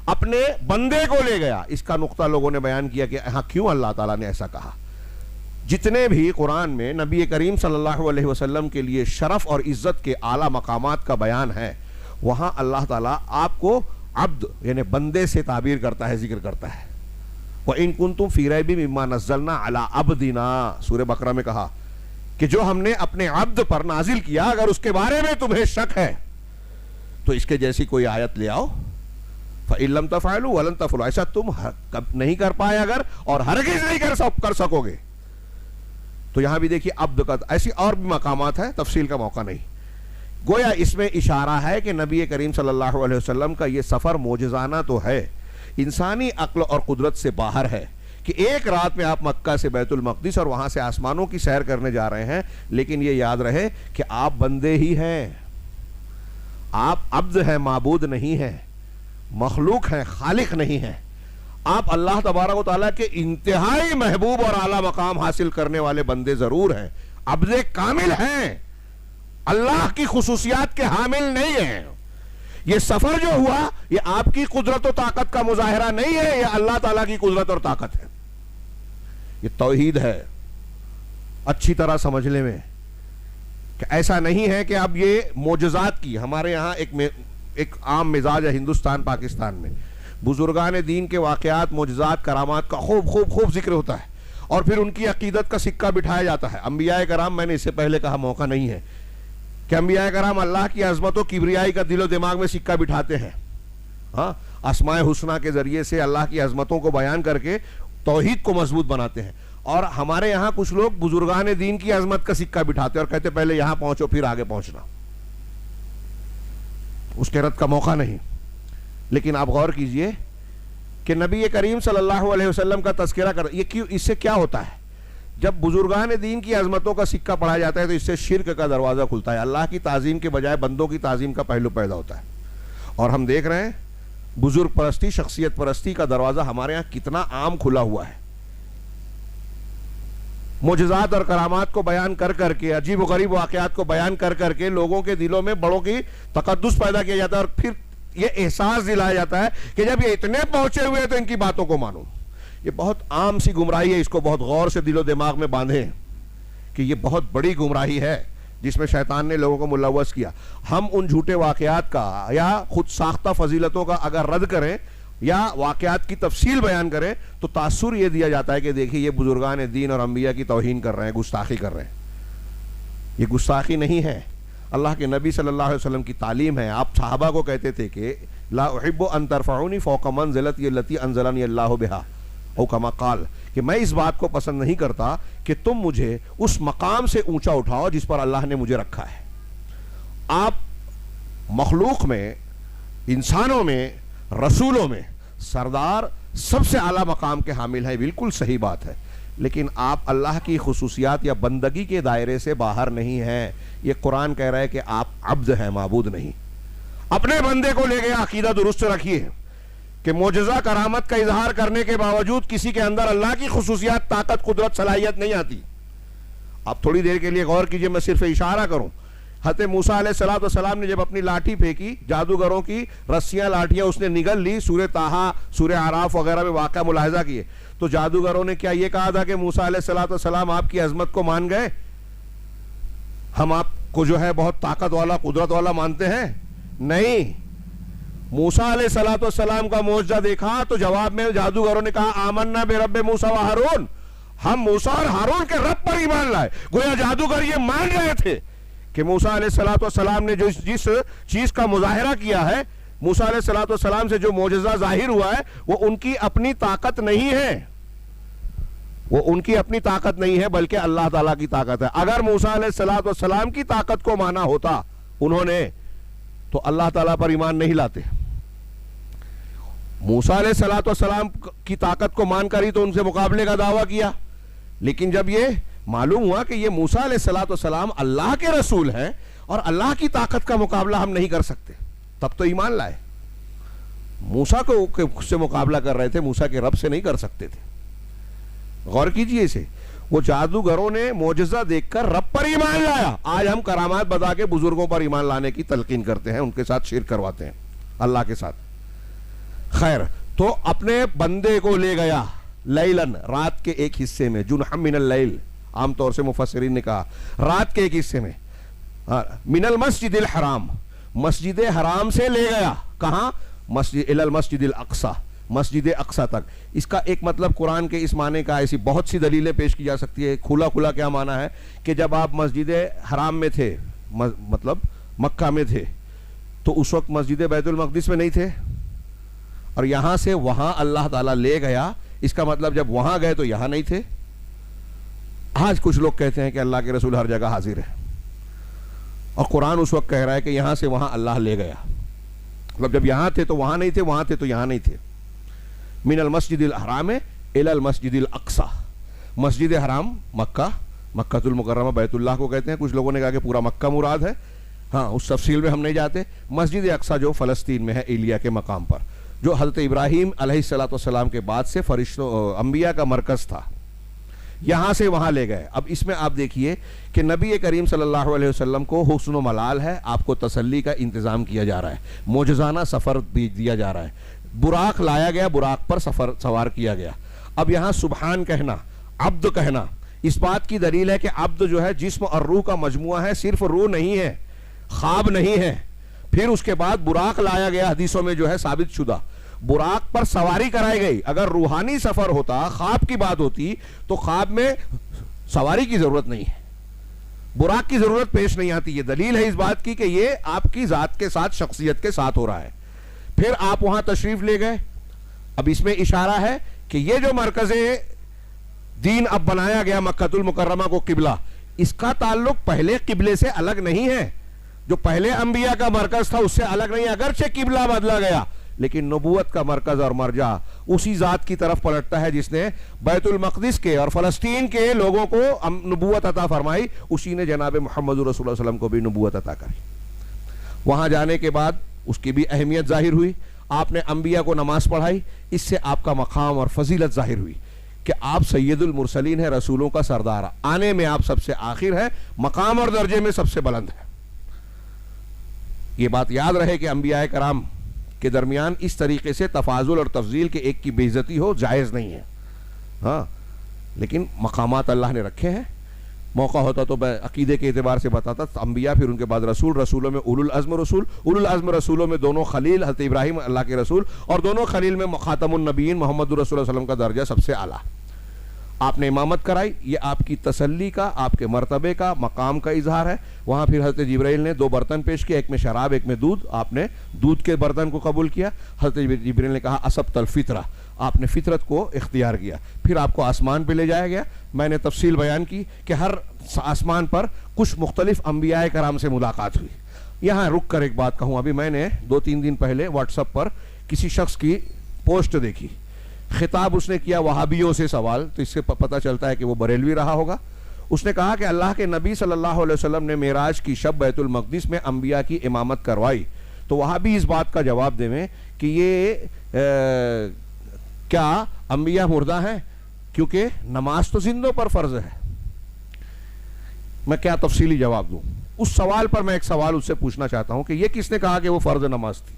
اپنے بندے کو لے گیا۔ اس کا نقطہ لوگوں نے بیان کیا کہ ہاں کیوں اللہ تعالیٰ نے ایسا کہا۔ جتنے بھی قرآن میں نبی کریم صلی اللہ علیہ وسلم کے لیے شرف اور عزت کے اعلیٰ مقامات کا بیان ہے، وہاں اللہ تعالیٰ آپ کو عبد یعنی بندے سے تعبیر کرتا ہے، ذکر کرتا ہے۔ وَإِن كُنتُمْ فِي رَيْبٍ مِّمَّا نَزَّلْنَا عَلَىٰ عَبْدِنَا، سورہ بقرہ میں کہا کہ جو ہم نے اپنے عبد پر نازل کیا، اگر اس کے بارے میں تمہیں شک ہے تو اس کے جیسی کوئی آیت لے آؤ۔ فَإِن لَمْ تَفْعَلُوا وَلَن تَفْعَلُوا، ایسا تم نہیں کر پائے اگر، اور ہرگز نہیں کر سکو گے۔ تو یہاں بھی دیکھیے عبد کا، ایسی اور بھی مقامات ہیں، تفصیل کا موقع نہیں۔ گویا اس میں اشارہ ہے کہ نبی کریم صلی اللہ علیہ وسلم کا یہ سفر معجزانہ تو ہے، انسانی عقل اور قدرت سے باہر ہے کہ ایک رات میں آپ مکہ سے بیت المقدس اور وہاں سے آسمانوں کی سیر کرنے جا رہے ہیں، لیکن یہ یاد رہے کہ آپ بندے ہی ہیں، آپ عبد ہیں، معبود نہیں ہیں، مخلوق ہیں، خالق نہیں ہیں۔ آپ اللہ تبارک و تعالیٰ کے انتہائی محبوب اور اعلیٰ مقام حاصل کرنے والے بندے ضرور ہیں، عبد کامل ہیں، اللہ کی خصوصیات کے حامل نہیں ہیں۔ یہ سفر جو ہوا یہ آپ کی قدرت و طاقت کا مظاہرہ نہیں ہے، یہ اللہ تعالیٰ کی قدرت اور طاقت ہے۔ یہ توحید ہے، اچھی طرح سمجھنے میں کہ ایسا نہیں ہے کہ اب یہ معجزات کی، ہمارے یہاں ایک عام مزاج ہے ہندوستان پاکستان میں، بزرگان دین کے واقعات، معجزات، کرامات کا خوب ذکر ہوتا ہے اور پھر ان کی عقیدت کا سکہ بٹھایا جاتا ہے۔ انبیاء کرام، میں نے اس سے پہلے کہا موقع نہیں ہے کہ انبیاء کرام اللہ کی عظمت و کبریائی کا دل و دماغ میں سکہ بٹھاتے ہیں، ہاں، اسماء حسنہ کے ذریعے سے اللہ کی عظمتوں کو بیان کر کے توحید کو مضبوط بناتے ہیں۔ اور ہمارے یہاں کچھ لوگ بزرگان دین کی عظمت کا سکہ بٹھاتے اور کہتے پہلے یہاں پہنچو پھر آگے پہنچنا، اس کے رد کا موقع نہیں۔ لیکن آپ غور کیجئے کہ نبی کریم صلی اللہ علیہ وسلم کا تذکرہ کر، یہ کیوں، اس سے کیا ہوتا ہے؟ جب بزرگان دین کی عظمتوں کا سکہ پڑھا جاتا ہے تو اس سے شرک کا دروازہ کھلتا ہے، اللہ کی تعظیم کے بجائے بندوں کی تعظیم کا پہلو پیدا ہوتا ہے۔ اور ہم دیکھ رہے ہیں بزرگ پرستی، شخصیت پرستی کا دروازہ ہمارے ہاں کتنا عام کھلا ہوا ہے۔ معجزات اور کرامات کو بیان کر کر کے، عجیب و غریب واقعات کو بیان کر کر کے لوگوں کے دلوں میں بڑوں کی تقدس پیدا کیا جاتا ہے، اور پھر یہ احساس دلایا جاتا ہے کہ جب یہ اتنے پہنچے ہوئے ہیں تو ان کی باتوں کو مانو۔ یہ بہت عام سی گمراہی ہے، اس کو بہت غور سے دل و دماغ میں باندھیں کہ یہ بہت بڑی گمراہی ہے جس میں شیطان نے لوگوں کو ملوث کیا۔ ہم ان جھوٹے واقعات کا یا خود ساختہ فضیلتوں کا اگر رد کریں یا واقعات کی تفصیل بیان کریں تو تاثر یہ دیا جاتا ہے کہ دیکھیں یہ بزرگان دین اور انبیاء کی توہین کر رہے ہیں، گستاخی کر رہے ہیں۔ یہ گستاخی نہیں ہے، اللہ کے نبی صلی اللہ علیہ وسلم کی تعلیم ہے۔ آپ صحابہ کو کہتے تھے کہ لا احب ان ترفعونی فوق منزلتی التي انزلنی اللہ بہا، او کما قال، کہ میں اس بات کو پسند نہیں کرتا کہ تم مجھے اس مقام سے اونچا اٹھاؤ جس پر اللہ نے مجھے رکھا ہے۔ آپ مخلوق میں، انسانوں میں، رسولوں میں سردار سب سے اعلیٰ مقام کے حامل ہیں، بالکل صحیح بات ہے، لیکن آپ اللہ کی خصوصیات یا بندگی کے دائرے سے باہر نہیں ہیں۔ یہ قرآن کہہ رہا ہے کہ آپ عبد ہیں، معبود نہیں۔ اپنے بندے کو لے گیا، عقیدہ درست رکھیے کہ معجزہ کرامت کا اظہار کرنے کے باوجود کسی کے اندر اللہ کی خصوصیات، طاقت، قدرت، صلاحیت نہیں آتی۔ آپ تھوڑی دیر کے لیے غور کیجئے، میں صرف اشارہ کروں، حضرت موسیٰ علیہ السلام نے جب اپنی لاٹھی پھینکی، جادوگروں کی رسیاں، لاٹھیاں اس نے نگل لی، سورہ طٰہٰ، سورہ اعراف وغیرہ میں واقعہ ملاحظہ کیے، تو جادوگروں نے کیا یہ کہا تھا کہ موسیٰ علیہ السلام آپ کی عظمت کو مان گئے، ہم آپ کو جو ہے بہت طاقت والا، قدرت والا مانتے ہیں؟ نہیں۔ موسیٰ علیہ السلام کا معجزہ دیکھا تو جواب میں جادوگروں نے کہا آمنا برب موسیٰ و ہارون، ہم موسیٰ اور ہارون کے رب پر ایمان لائے۔ گویا جادوگر یہ مان رہے تھے کہ موسیٰ علیہ السلام نے جس چیز کا مظاہرہ کیا ہے، موسیٰ علیہ السلام سے جو معجزہ ظاہر ہوا ہے، وہ ان کی اپنی طاقت نہیں ہے، وہ ان کی اپنی طاقت نہیں ہے بلکہ اللہ تعالیٰ کی طاقت ہے۔ اگر موسیٰ علیہ السلام کی طاقت کو مانا ہوتا انہوں نے تو اللہ تعالیٰ پر ایمان نہیں لاتے۔ موسیٰ علیہ السلام کی طاقت کو مان کر ہی تو ان سے مقابلے کا دعویٰ کیا، لیکن جب یہ معلوم ہوا کہ یہ موسیٰ علیہ السلام اللہ کے رسول ہیں اور اللہ کی طاقت کا مقابلہ ہم نہیں کر سکتے، تب تو ایمان لائے۔ موسیٰ کو سے مقابلہ کر رہے تھے، موسیٰ کے رب سے نہیں کر سکتے تھے۔ غور کیجئے اسے، وہ جادوگروں نے معجزہ دیکھ کر رب پر ایمان لایا۔ آج ہم کرامات بتا کے بزرگوں پر ایمان لانے کی تلقین کرتے ہیں، ان کے ساتھ شرک کرواتے ہیں اللہ کے ساتھ۔ خیر، تو اپنے بندے کو لے گیا لیلن، رات کے ایک حصے میں، جنحا من اللیل، عام طور سے مفسرین نے کہا رات کے ایک حصے میں، من المسجد الحرام، مسجد حرام سے لے گیا، کہاں؟ الی المسجد الاقصی، مسجد اقصی تک۔ اس کا ایک مطلب قرآن کے اس معنی کا، ایسی بہت سی دلیلیں پیش کی جا سکتی ہے۔ کھلا کھلا کیا معنی ہے کہ جب آپ مسجد حرام میں تھے، مطلب مکہ میں تھے، تو اس وقت مسجد بیت المقدس میں نہیں تھے، اور یہاں سے وہاں اللہ تعالیٰ لے گیا، اس کا مطلب جب وہاں گئے تو یہاں نہیں تھے۔ آج کچھ لوگ کہتے ہیں کہ اللہ کے رسول ہر جگہ حاضر ہے، اور قرآن اس وقت کہہ رہا ہے کہ یہاں سے وہاں اللہ لے گیا، مطلب جب یہاں تھے تو وہاں نہیں تھے، وہاں تھے تو یہاں نہیں تھے۔ من المسجد الحرام الی المسجد الاقصی. مسجد حرام مکہ، مکہ المکرمہ بیت اللہ کو کہتے ہیں. کچھ لوگوں نے کہا کہ پورا مکہ مراد ہے. ہاں اس تفصیل میں ہم نہیں جاتے. مسجد اقصی جو فلسطین میں ہے ایلیا کے مقام پر، جو حضرت ابراہیم علیہ السلام کے بعد سے فرشتوں انبیاء کا مرکز تھا، یہاں سے وہاں لے گئے. اب اس میں آپ دیکھیے کہ نبی کریم صلی اللہ علیہ وسلم کو حسن و ملال ہے، آپ کو تسلی کا انتظام کیا جا رہا ہے، معجزانہ سفر دیا جا رہا ہے، براق لایا گیا، براق پر سفر سوار کیا گیا. اب یہاں سبحان کہنا، عبد کہنا، اس بات کی دلیل ہے کہ عبد جو ہے جسم اور روح کا مجموعہ ہے، صرف روح نہیں ہے، خواب نہیں ہے. پھر اس کے بعد براق لایا گیا، حدیثوں میں جو ہے ثابت شدہ براق پر سواری کرائی گئی. اگر روحانی سفر ہوتا، خواب کی بات ہوتی، تو خواب میں سواری کی ضرورت نہیں ہے، براق کی ضرورت پیش نہیں آتی. یہ دلیل ہے اس بات کی کہ یہ آپ کی ذات کے ساتھ، شخصیت کے ساتھ ہو رہا ہے. پھر آپ وہاں تشریف لے گئے. اب اس میں اشارہ ہے کہ یہ جو مرکز دین اب بنایا گیا مکہ المکرمہ کو قبلہ، اس کا تعلق پہلے قبلے سے الگ نہیں ہے. جو پہلے انبیاء کا مرکز تھا اس سے الگ نہیں، اگرچہ قبلہ بدلا گیا لیکن نبوت کا مرکز اور مرجع اسی ذات کی طرف پلٹتا ہے جس نے بیت المقدس کے اور فلسطین کے لوگوں کو نبوت عطا فرمائی. اسی نے جناب محمد رسول اللہ صلی اللہ علیہ وسلم کو بھی نبوت عطا کری. وہاں جانے کے بعد اس کی بھی اہمیت ظاہر ہوئی. آپ نے انبیاء کو نماز پڑھائی، اس سے آپ کا مقام اور فضیلت ظاہر ہوئی کہ آپ سید المرسلین ہیں، رسولوں کا سردار. آنے میں آپ سب سے آخر ہے، مقام اور درجے میں سب سے بلند ہے. یہ بات یاد رہے کہ انبیاء کرام کے درمیان اس طریقے سے تفاضل اور تفضیل کے ایک کی بے عزتی ہو جائز نہیں ہے. ہاں لیکن مقامات اللہ نے رکھے ہیں. موقع ہوتا تو میں عقیدے کے اعتبار سے بتاتا. انبیاء، پھر ان کے بعد رسول، رسولوں میں اولو العزم رسول، اولو العزم رسولوں میں دونوں خلیل، حضرت ابراہیم اللہ کے رسول، اور دونوں خلیل میں خاتم النبیین محمد رسول اللہ صلی اللہ علیہ وسلم کا درجہ سب سے اعلیٰ. آپ نے امامت کرائی، یہ آپ کی تسلی کا، آپ کے مرتبے کا، مقام کا اظہار ہے. وہاں پھر حضرت جبرائیل نے 2 برتن پیش کیے، ایک میں شراب ایک میں دودھ. آپ نے دودھ کے برتن کو قبول کیا. حضرت جبرائیل نے کہا اصبت الفطرہ، آپ نے فطرت کو اختیار کیا. پھر آپ کو آسمان پہ لے جایا گیا. میں نے تفصیل بیان کی کہ ہر آسمان پر کچھ مختلف انبیاء کرام سے ملاقات ہوئی. یہاں رک کر ایک بات کہوں. ابھی میں نے 2-3 دن پہلے واٹس ایپ پر کسی شخص کی پوسٹ دیکھی، خطاب اس نے کیا وہابیوں سے سوال، تو اس سے پتہ چلتا ہے کہ وہ بریلوی رہا ہوگا. اس نے کہا کہ اللہ کے نبی صلی اللہ علیہ وسلم نے معراج کی شب بیت المقدس میں انبیاء کی امامت کروائی، تو وہابی اس بات کا جواب دیں کہ یہ کیا انبیاء مردہ ہیں، کیونکہ نماز تو زندوں پر فرض ہے. میں کیا تفصیلی جواب دوں اس سوال پر؟ میں ایک سوال اس سے پوچھنا چاہتا ہوں کہ یہ کس نے کہا کہ وہ فرض نماز تھی؟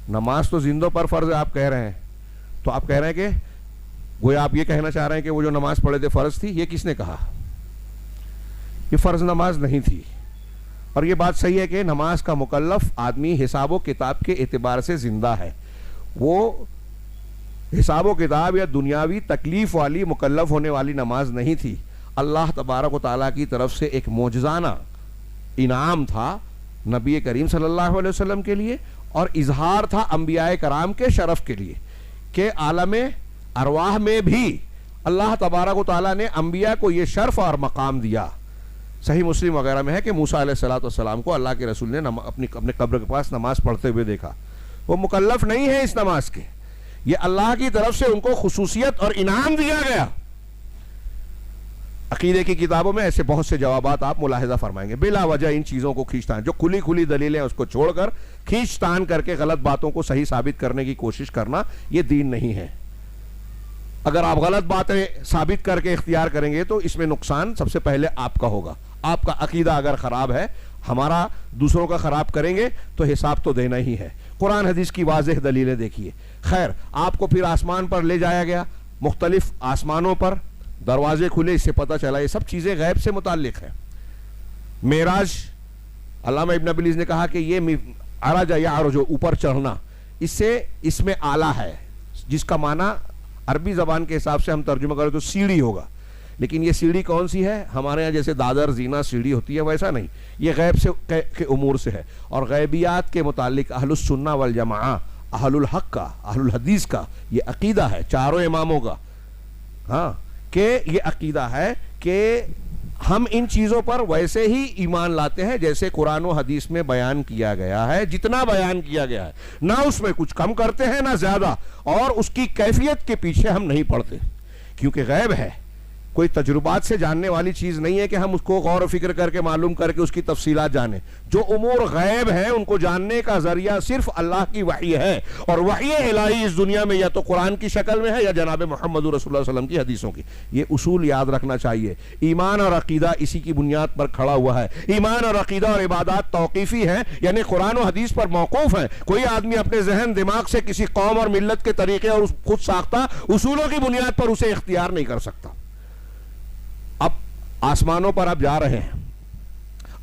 نماز تو زندوں پر فرض ہے آپ کہہ رہے ہیں، تو آپ کہہ رہے ہیں کہ گویا آپ یہ کہنا چاہ رہے ہیں کہ وہ جو نماز پڑھے تھے فرض تھی. یہ کس نے کہا؟ یہ فرض نماز نہیں تھی. اور یہ بات صحیح ہے کہ نماز کا مکلف آدمی حساب و کتاب کے اعتبار سے زندہ ہے. وہ حساب و کتاب یا دنیاوی تکلیف والی مکلف ہونے والی نماز نہیں تھی. اللہ تبارک و تعالیٰ کی طرف سے ایک معجزانہ انعام تھا نبی کریم صلی اللہ علیہ وسلم کے لیے، اور اظہار تھا انبیاء کرام کے شرف کے لیے کہ عالم ارواح میں بھی اللہ تبارک و تعالیٰ نے انبیاء کو یہ شرف اور مقام دیا. صحیح مسلم وغیرہ میں ہے کہ موسیٰ علیہ السلام کو اللہ کے رسول نے اپنے قبر کے پاس نماز پڑھتے ہوئے دیکھا. وہ مکلف نہیں ہے اس نماز کے، یہ اللہ کی طرف سے ان کو خصوصیت اور انعام دیا گیا. عقیدے کی کتابوں میں ایسے بہت سے جوابات آپ ملاحظہ فرمائیں گے. بلا وجہ ان چیزوں کو کھینچتان، جو کھلی دلیلیں اس کو چھوڑ کر کھینچتان کر کے غلط باتوں کو صحیح ثابت کرنے کی کوشش کرنا، یہ دین نہیں ہے. اگر آپ غلط باتیں ثابت کر کے اختیار کریں گے تو اس میں نقصان سب سے پہلے آپ کا ہوگا. آپ کا عقیدہ اگر خراب ہے، ہمارا دوسروں کا خراب کریں گے تو حساب تو دینا ہی ہے. قرآن حدیث کی واضح دلیلیں دیکھیے. خیر، آپ کو پھر آسمان پر لے جایا گیا، مختلف آسمانوں پر دروازے کھلے، اس سے پتہ چلا یہ سب چیزیں غیب سے متعلق ہیں. معراج، علامہ ابن ابلیس نے کہا کہ یہ عرج یعرج، اوپر چڑھنا، اس میں آلہ ہے، جس کا معنی عربی زبان کے حساب سے ہم ترجمہ کریں تو سیڑھی ہوگا. لیکن یہ سیڑھی کون سی ہے؟ ہمارے یہاں جیسے دادر زینہ سیڑھی ہوتی ہے ویسا نہیں، یہ غیب سے کے امور سے ہے. اور غیبیات کے متعلق اہل السنہ والجماعہ، اہل الحق کا، اہل الحدیث کا یہ عقیدہ ہے، چاروں اماموں کا، ہاں، کہ یہ عقیدہ ہے کہ ہم ان چیزوں پر ویسے ہی ایمان لاتے ہیں جیسے قرآن و حدیث میں بیان کیا گیا ہے، جتنا بیان کیا گیا ہے، نہ اس میں کچھ کم کرتے ہیں نہ زیادہ، اور اس کی کیفیت کے پیچھے ہم نہیں پڑتے، کیونکہ غیب ہے، کوئی تجربات سے جاننے والی چیز نہیں ہے کہ ہم اس کو غور و فکر کر کے معلوم کر کے اس کی تفصیلات جانیں۔ جو امور غیب ہیں ان کو جاننے کا ذریعہ صرف اللہ کی وحی ہے، اور وحی الہی اس دنیا میں یا تو قرآن کی شکل میں ہے یا جناب محمد رسول اللہ صلی اللہ علیہ وسلم کی حدیثوں کی۔ یہ اصول یاد رکھنا چاہیے۔ ایمان اور عقیدہ اسی کی بنیاد پر کھڑا ہوا ہے۔ ایمان اور عقیدہ اور عبادات توقیفی ہیں، یعنی قرآن و حدیث پر موقوف ہیں۔ کوئی آدمی اپنے ذہن دماغ سے کسی قوم اور ملت کے طریقے اور خود ساختہ اصولوں کی بنیاد پر اسے اختیار نہیں کر سکتا۔ اب آسمانوں پر آپ جا رہے ہیں،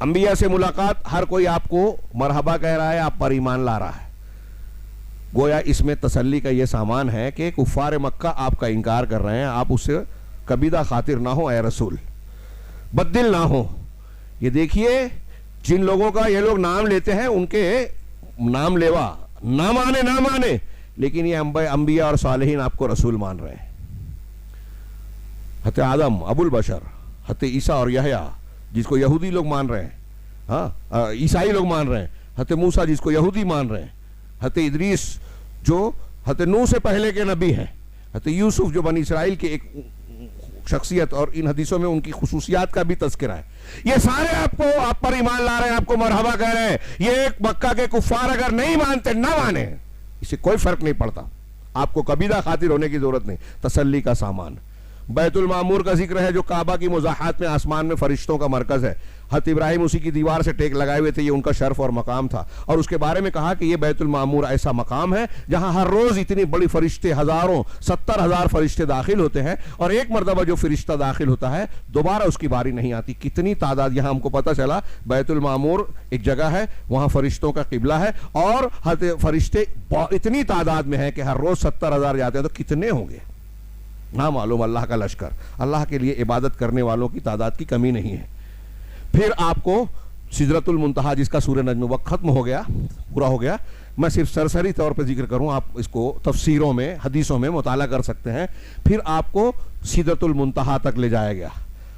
انبیاء سے ملاقات، ہر کوئی آپ کو مرحبا کہہ رہا ہے، آپ پر ایمان لا رہا ہے۔ گویا اس میں تسلی کا یہ سامان ہے کہ کفار مکہ آپ کا انکار کر رہے ہیں، آپ اس سے کبیدہ خاطر نہ ہو اے رسول، بددل نہ ہو۔ یہ دیکھیے جن لوگوں کا یہ لوگ نام لیتے ہیں ان کے نام لیوا نہ مانے، لیکن یہ انبیاء اور صالحین آپ کو رسول مان رہے ہیں۔ حضرت آدم ابو البشر، حضرت عیسیٰ اور یحییٰ جس کو یہودی لوگ مان رہے ہیں، ہاں عیسائی لوگ مان رہے ہیں، حضرت موسیٰ جس کو یہودی مان رہے ہیں، حضرت ادریس جو حضرت نوح سے پہلے کے نبی ہیں، حضرت یوسف جو بنی اسرائیل کے ایک شخصیت، اور ان حدیثوں میں ان کی خصوصیات کا بھی تذکرہ ہے۔ یہ سارے آپ پر ایمان لا رہے ہیں، آپ کو مرحبا کہہ رہے ہیں۔ یہ ایک مکہ کے کفار اگر نہیں مانتے نہ مانے، اسے کوئی فرق نہیں پڑتا، آپ کو کبیدہ خاطر ہونے کی ضرورت نہیں۔ تسلی کا سامان بیت المعمور کا ذکر ہے جو کعبہ کی مزاحات میں آسمان میں فرشتوں کا مرکز ہے۔ حضرت ابراہیم اسی کی دیوار سے ٹیک لگائے ہوئے تھے، یہ ان کا شرف اور مقام تھا، اور اس کے بارے میں کہا کہ یہ بیت المعمور ایسا مقام ہے جہاں ہر روز اتنی بڑی فرشتے، ہزاروں 70,000 فرشتے داخل ہوتے ہیں، اور ایک مرتبہ جو فرشتہ داخل ہوتا ہے دوبارہ اس کی باری نہیں آتی۔ کتنی تعداد، یہاں ہم کو پتہ چلا بیت المعمور ایک جگہ ہے، وہاں فرشتوں کا قبلہ ہے، اور فرشتے اتنی تعداد میں ہیں کہ ہر روز 70,000 جاتے ہیں، تو کتنے ہوں گے نہ معلوم۔ اللہ کا لشکر، اللہ کے لیے عبادت کرنے والوں کی تعداد کی کمی نہیں ہے۔ پھر آپ کو سدرۃ المنتہا، جس کا سورہ نجم وقت ختم ہو گیا، پورا ہو گیا، میں صرف سرسری طور پہ ذکر کروں، آپ اس کو تفسیروں میں حدیثوں میں مطالعہ کر سکتے ہیں۔ پھر آپ کو سدرۃ المنتہا تک لے جایا گیا،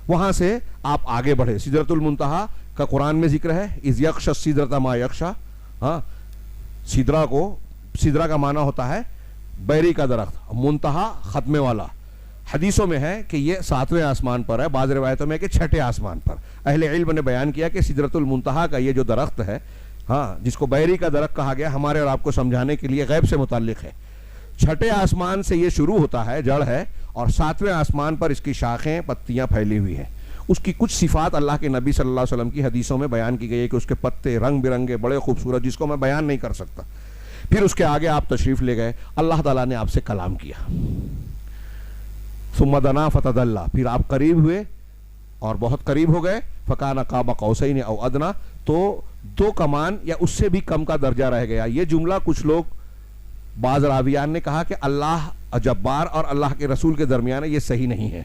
وہاں سے آپ آگے بڑھے۔ سدرۃ المنتہا کا قرآن میں ذکر ہے، اذ یغشی السدرۃ ما یغشی۔ ہاں، سدرہ کا معنی ہوتا ہے بیری کا درخت، منتہا ختمے والا۔ حدیثوں میں ہے کہ یہ 7ویں آسمان پر ہے، بعض روایتوں میں کہ 6ٹھے آسمان پر۔ اہل علم نے بیان کیا کہ سدرۃ المنتہا کا یہ جو درخت ہے، ہاں، جس کو بیری کا درخت کہا گیا، ہمارے اور آپ کو سمجھانے کے لیے غیب سے متعلق ہے۔ 6ٹھے آسمان سے یہ شروع ہوتا ہے، جڑ ہے، اور 7ویں آسمان پر اس کی شاخیں، پتیاں پھیلی ہوئی ہیں۔ اس کی کچھ صفات اللہ کے نبی صلی اللہ علیہ وسلم کی حدیثوں میں بیان کی گئی ہے کہ اس کے پتے رنگ برنگے، بڑے خوبصورت، جس کو میں بیان نہیں کر سکتا۔ پھر اس کے آگے آپ تشریف لے گئے، اللہ تعالیٰ نے آپ سے کلام کیا۔ ثم دنا فتدلى، پھر آپ قریب ہوئے اور بہت قریب ہو گئے، فکان قاب قوسین او ادنا، تو 2 کمان یا اس سے بھی کم کا درجہ رہ گیا۔ یہ جملہ کچھ لوگ، بعض راویان نے کہا کہ اللہ جبار اور اللہ کے رسول کے درمیان ہے، یہ صحیح نہیں ہے۔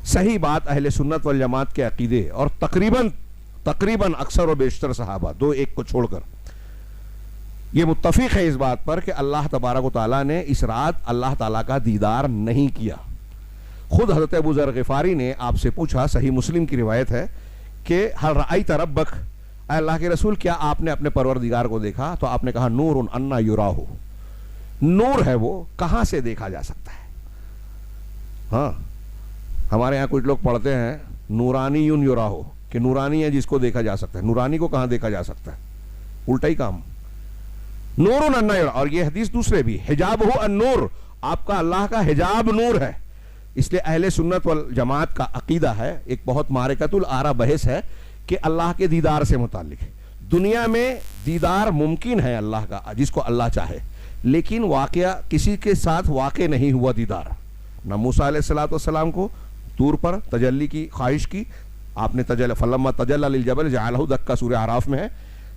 صحیح بات اہل سنت والجماعت کے عقیدے اور تقریباً اکثر و بیشتر صحابہ، 2-1 کو چھوڑ کر، یہ متفق ہے اس بات پر کہ اللہ تبارک و تعالیٰ نے اس رات اللہ تعالیٰ کا دیدار نہیں کیا۔ خود حضرت ابو ذر غفاری نے آپ سے پوچھا، صحیح مسلم کی روایت ہے کہ ہل رأیت ربک، اے اللہ کے رسول کیا آپ نے اپنے پروردگار کو دیکھا؟ تو آپ نے کہا نور انا یراہ، نور ہے وہ، کہاں سے دیکھا جا سکتا ہے؟ ہاں، ہمارے ہاں کچھ لوگ پڑھتے ہیں نورانی یراہ، کہ نورانی ہے جس کو دیکھا جا سکتا ہے، نورانی کو کہاں دیکھا جا سکتا ہے؟ الٹا ہی کام۔ نور انا یراہ، اور یہ حدیث دوسرے بھی، حجاب ہو النور، آپ کا اللہ کا حجاب نور ہے۔ اس لیے اہل سنت والجماعت کا عقیدہ ہے، ایک بہت معرکۃ الآراء بحث ہے کہ اللہ کے دیدار سے متعلق ہے۔ دنیا میں دیدار ممکن ہے اللہ کا، جس کو اللہ چاہے، لیکن واقعہ کسی کے ساتھ واقع نہیں ہوا دیدار۔ نہ موسیٰ علیہ السلام کو طور پر تجلی کی خواہش کی، آپ نے فلما تجلی للجبل جعلہ دکا، سورہ اعراف میں ہے،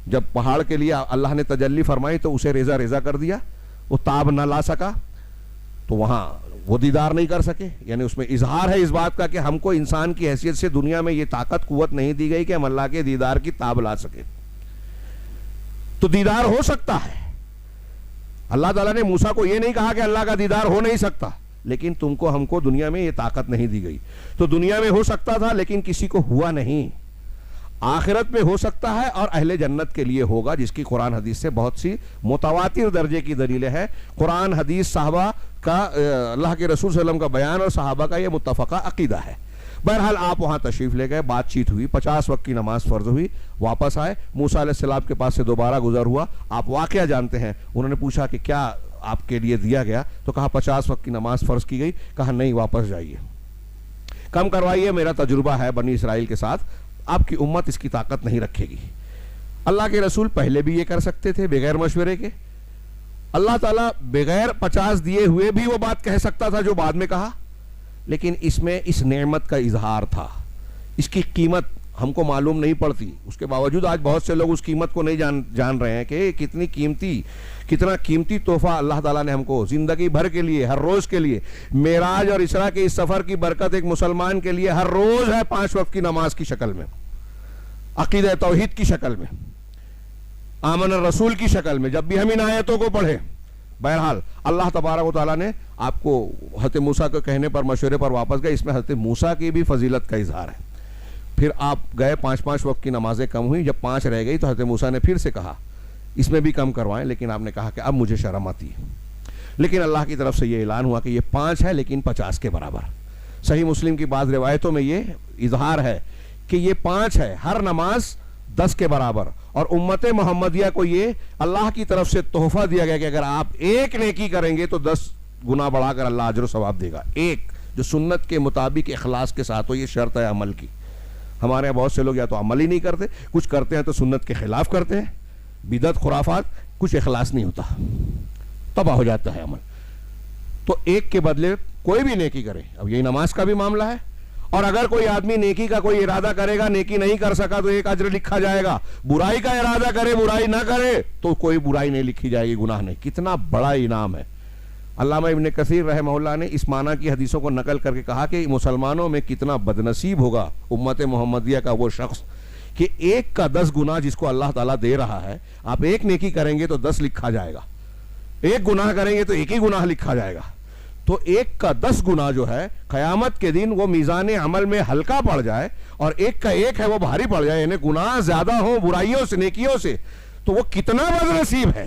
جب پہاڑ کے لیے اللہ نے تجلی فرمائی تو اسے ریزہ ریزہ کر دیا، وہ تاب نہ لا سکا، تو وہاں وہ دیدار نہیں کر سکے۔ یعنی اس میں اظہار ہے اس بات کا کہ ہم کو انسان کی حیثیت سے دنیا میں یہ طاقت قوت نہیں دی گئی کہ ہم اللہ کے دیدار کی تاب لا سکے۔ تو دیدار ہو سکتا ہے۔ اللہ تعالیٰ نے موسیٰ کو یہ نہیں کہا کہ اللہ کا دیدار ہو نہیں سکتا، لیکن تم کو ہم کو دنیا میں یہ طاقت نہیں دی گئی. تو دنیا میں ہو سکتا تھا لیکن کسی کو ہوا نہیں. آخرت میں ہو سکتا ہے اور اہل جنت کے لیے ہوگا, جس کی قرآن حدیث سے بہت سی متواتر درجے کی دلیلیں ہیں. قرآن حدیث صحابہ کا, اللہ کے رسول صلی اللہ علیہ وسلم کا بیان اور صحابہ کا یہ متفقہ عقیدہ ہے. بہرحال آپ وہاں تشریف لے گئے, بات چیت ہوئی, 50 وقت کی نماز فرض ہوئی, واپس آئے. موسیٰ علیہ السلام کے پاس سے دوبارہ گزر ہوا, آپ واقعہ جانتے ہیں. انہوں نے پوچھا کہ کیا آپ کے لیے دیا گیا؟ تو کہا 50 وقت کی نماز فرض کی گئی. کہا نہیں, واپس جائیے, کم کروائیے, میرا تجربہ ہے بنی اسرائیل کے ساتھ, آپ کی امت اس کی طاقت نہیں رکھے گی. اللہ کے رسول پہلے بھی یہ کر سکتے تھے بغیر مشورے کے. اللہ تعالیٰ بغیر 50 دیے ہوئے بھی وہ بات کہہ سکتا تھا جو بعد میں کہا, لیکن اس میں اس نعمت کا اظہار تھا. اس کی قیمت ہم کو معلوم نہیں پڑتی, اس کے باوجود آج بہت سے لوگ اس قیمت کو نہیں جان رہے ہیں کہ کتنا قیمتی تحفہ اللہ تعالیٰ نے ہم کو زندگی بھر کے لیے, ہر روز کے لیے. معراج اور اسراء کے اس سفر کی برکت ایک مسلمان کے لیے ہر روز ہے, 5 وقت کی نماز کی شکل میں, عقیدہ توحید کی شکل میں, آمن الرسول کی شکل میں, جب بھی ہم ان آیتوں کو پڑھیں. بہرحال اللہ تبارک و تعالیٰ نے آپ کو حضرت موسیٰ کے کہنے پر, مشورے پر واپس گئے. اس میں حضرت موسیٰ کی بھی فضیلت کا اظہار ہے. پھر آپ گئے, 5 وقت کی نمازیں کم ہوئی. جب 5 رہ گئی تو حضرت موسیٰ نے پھر سے کہا اس میں بھی کم کروائیں, لیکن آپ نے کہا کہ اب مجھے شرم آتی ہے. لیکن اللہ کی طرف سے یہ اعلان ہوا کہ یہ 5 ہے لیکن 50 کے برابر. صحیح مسلم کی بعض روایتوں میں یہ اظہار ہے کہ یہ 5 ہے, ہر نماز 10 کے برابر. اور امت محمدیہ کو یہ اللہ کی طرف سے تحفہ دیا گیا کہ اگر آپ ایک نیکی کریں گے تو 10 گنا بڑھا کر اللہ اجر و ثواب دے گا. ایک جو سنت کے مطابق اخلاص کے ساتھ ہو, یہ شرط ہے عمل کی. ہمارے یہاں بہت سے لوگ یا تو عمل ہی نہیں کرتے, کچھ کرتے ہیں تو سنت کے خلاف کرتے ہیں, بدعت خرافات, کچھ اخلاص نہیں ہوتا, تباہ ہو جاتا ہے عمل. تو ایک کے بدلے کوئی بھی نیکی کرے. اب یہی نماز کا بھی معاملہ ہے. اور اگر کوئی آدمی نیکی کا کوئی ارادہ کرے گا, نیکی نہیں کر سکا تو 1 اجر لکھا جائے گا. برائی کا ارادہ کرے, برائی نہ کرے تو کوئی برائی نہیں لکھی جائے گی, گناہ نہیں. کتنا بڑا انعام ہے. علامہ ابن کثیر رحمہ اللہ نے اس معنی کی حدیثوں کو نقل کر کے کہا کہ مسلمانوں میں کتنا بدنصیب ہوگا امت محمدیہ کا وہ شخص کہ 1 کا 10 گناہ جس کو اللہ تعالیٰ دے رہا ہے. آپ ایک نیکی کریں گے تو 10 لکھا جائے گا, 1 گناہ کریں گے تو 1 ہی گناہ لکھا جائے گا. تو 1 کا 10 گناہ جو ہے قیامت کے دن وہ میزان عمل میں ہلکا پڑ جائے, اور 1 کا 1 ہے وہ بھاری پڑ جائے, یعنی گناہ زیادہ ہوں برائیوں سے, نیکیوں سے, تو وہ کتنا بدنصیب ہے.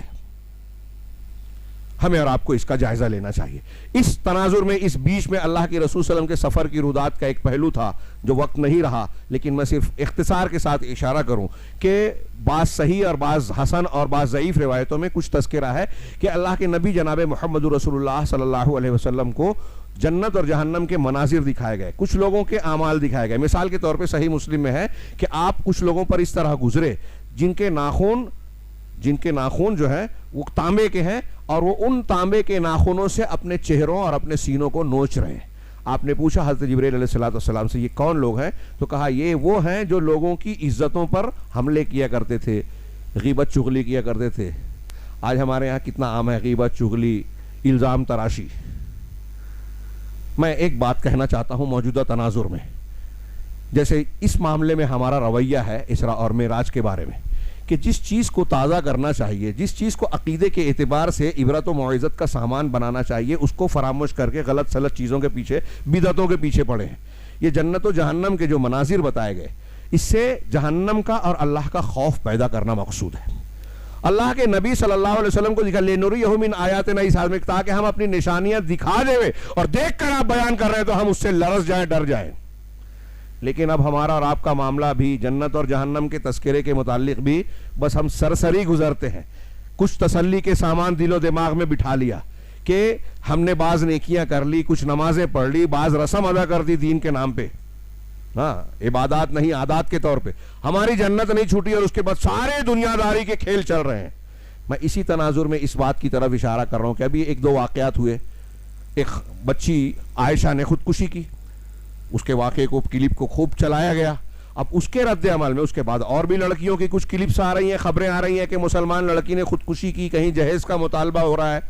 ہمیں اور آپ کو اس کا جائزہ لینا چاہیے. اس تناظر میں, اس بیچ میں اللہ کے رسول صلی اللہ علیہ وسلم کے سفر کی رودات کا ایک پہلو تھا جو وقت نہیں رہا, لیکن میں صرف اختصار کے ساتھ اشارہ کروں کہ بعض صحیح اور بعض حسن اور بعض ضعیف روایتوں میں کچھ تذکرہ ہے کہ اللہ کے نبی جناب محمد رسول اللہ صلی اللہ علیہ وسلم کو جنت اور جہنم کے مناظر دکھائے گئے, کچھ لوگوں کے اعمال دکھائے گئے. مثال کے طور پہ صحیح مسلم میں ہے کہ آپ کچھ لوگوں پر اس طرح گزرے جن کے ناخن جو ہیں وہ تانبے کے ہیں, اور وہ ان تانبے کے ناخنوں سے اپنے چہروں اور اپنے سینوں کو نوچ رہے ہیں. آپ نے پوچھا حضرت جبرائیل علیہ السلام سے یہ کون لوگ ہیں؟ تو کہا یہ وہ ہیں جو لوگوں کی عزتوں پر حملے کیا کرتے تھے, غیبت چغلی کیا کرتے تھے. آج ہمارے یہاں کتنا عام ہے غیبت چغلی, الزام تراشی. میں ایک بات کہنا چاہتا ہوں موجودہ تناظر میں, جیسے اس معاملے میں ہمارا رویہ ہے اسراء اور معراج کے بارے میں, کہ جس چیز کو تازہ کرنا چاہیے, جس چیز کو عقیدے کے اعتبار سے عبرت و موعظت کا سامان بنانا چاہیے, اس کو فراموش کر کے غلط سلط چیزوں کے پیچھے, بدعتوں کے پیچھے پڑے ہیں. یہ جنت و جہنم کے جو مناظر بتائے گئے, اس سے جہنم کا اور اللہ کا خوف پیدا کرنا مقصود ہے. اللہ کے نبی صلی اللہ علیہ وسلم کو دکھا لِنُرِيَهُ مِنْ آیَاتِنَا, اس حال میں تاکہ ہم اپنی نشانیاں دکھا دیں, اور دیکھ کر آپ بیان کر رہے ہیں تو ہم اس سے لرز جائیں, ڈر جائیں. لیکن اب ہمارا اور آپ کا معاملہ بھی جنت اور جہنم کے تذکرے کے متعلق بھی بس ہم سرسری گزرتے ہیں. کچھ تسلی کے سامان دل و دماغ میں بٹھا لیا کہ ہم نے بعض نیکیاں کر لی, کچھ نمازیں پڑھ لی, بعض رسم ادا کر دی دین کے نام پہ, ہاں عبادات نہیں عادات کے طور پہ, ہماری جنت نہیں چھوٹی, اور اس کے بعد سارے دنیا داری کے کھیل چل رہے ہیں. میں اسی تناظر میں اس بات کی طرف اشارہ کر رہا ہوں کہ ابھی 1-2 واقعات ہوئے. ایک بچی عائشہ نے خودکشی کی, اس کے واقعے کو, کلپ کو خوب چلایا گیا. اب اس کے رد عمل میں اس کے بعد اور بھی لڑکیوں کی کچھ کلپس آ رہی ہیں, خبریں آ رہی ہیں کہ مسلمان لڑکی نے خودکشی کی, کہیں جہیز کا مطالبہ ہو رہا ہے,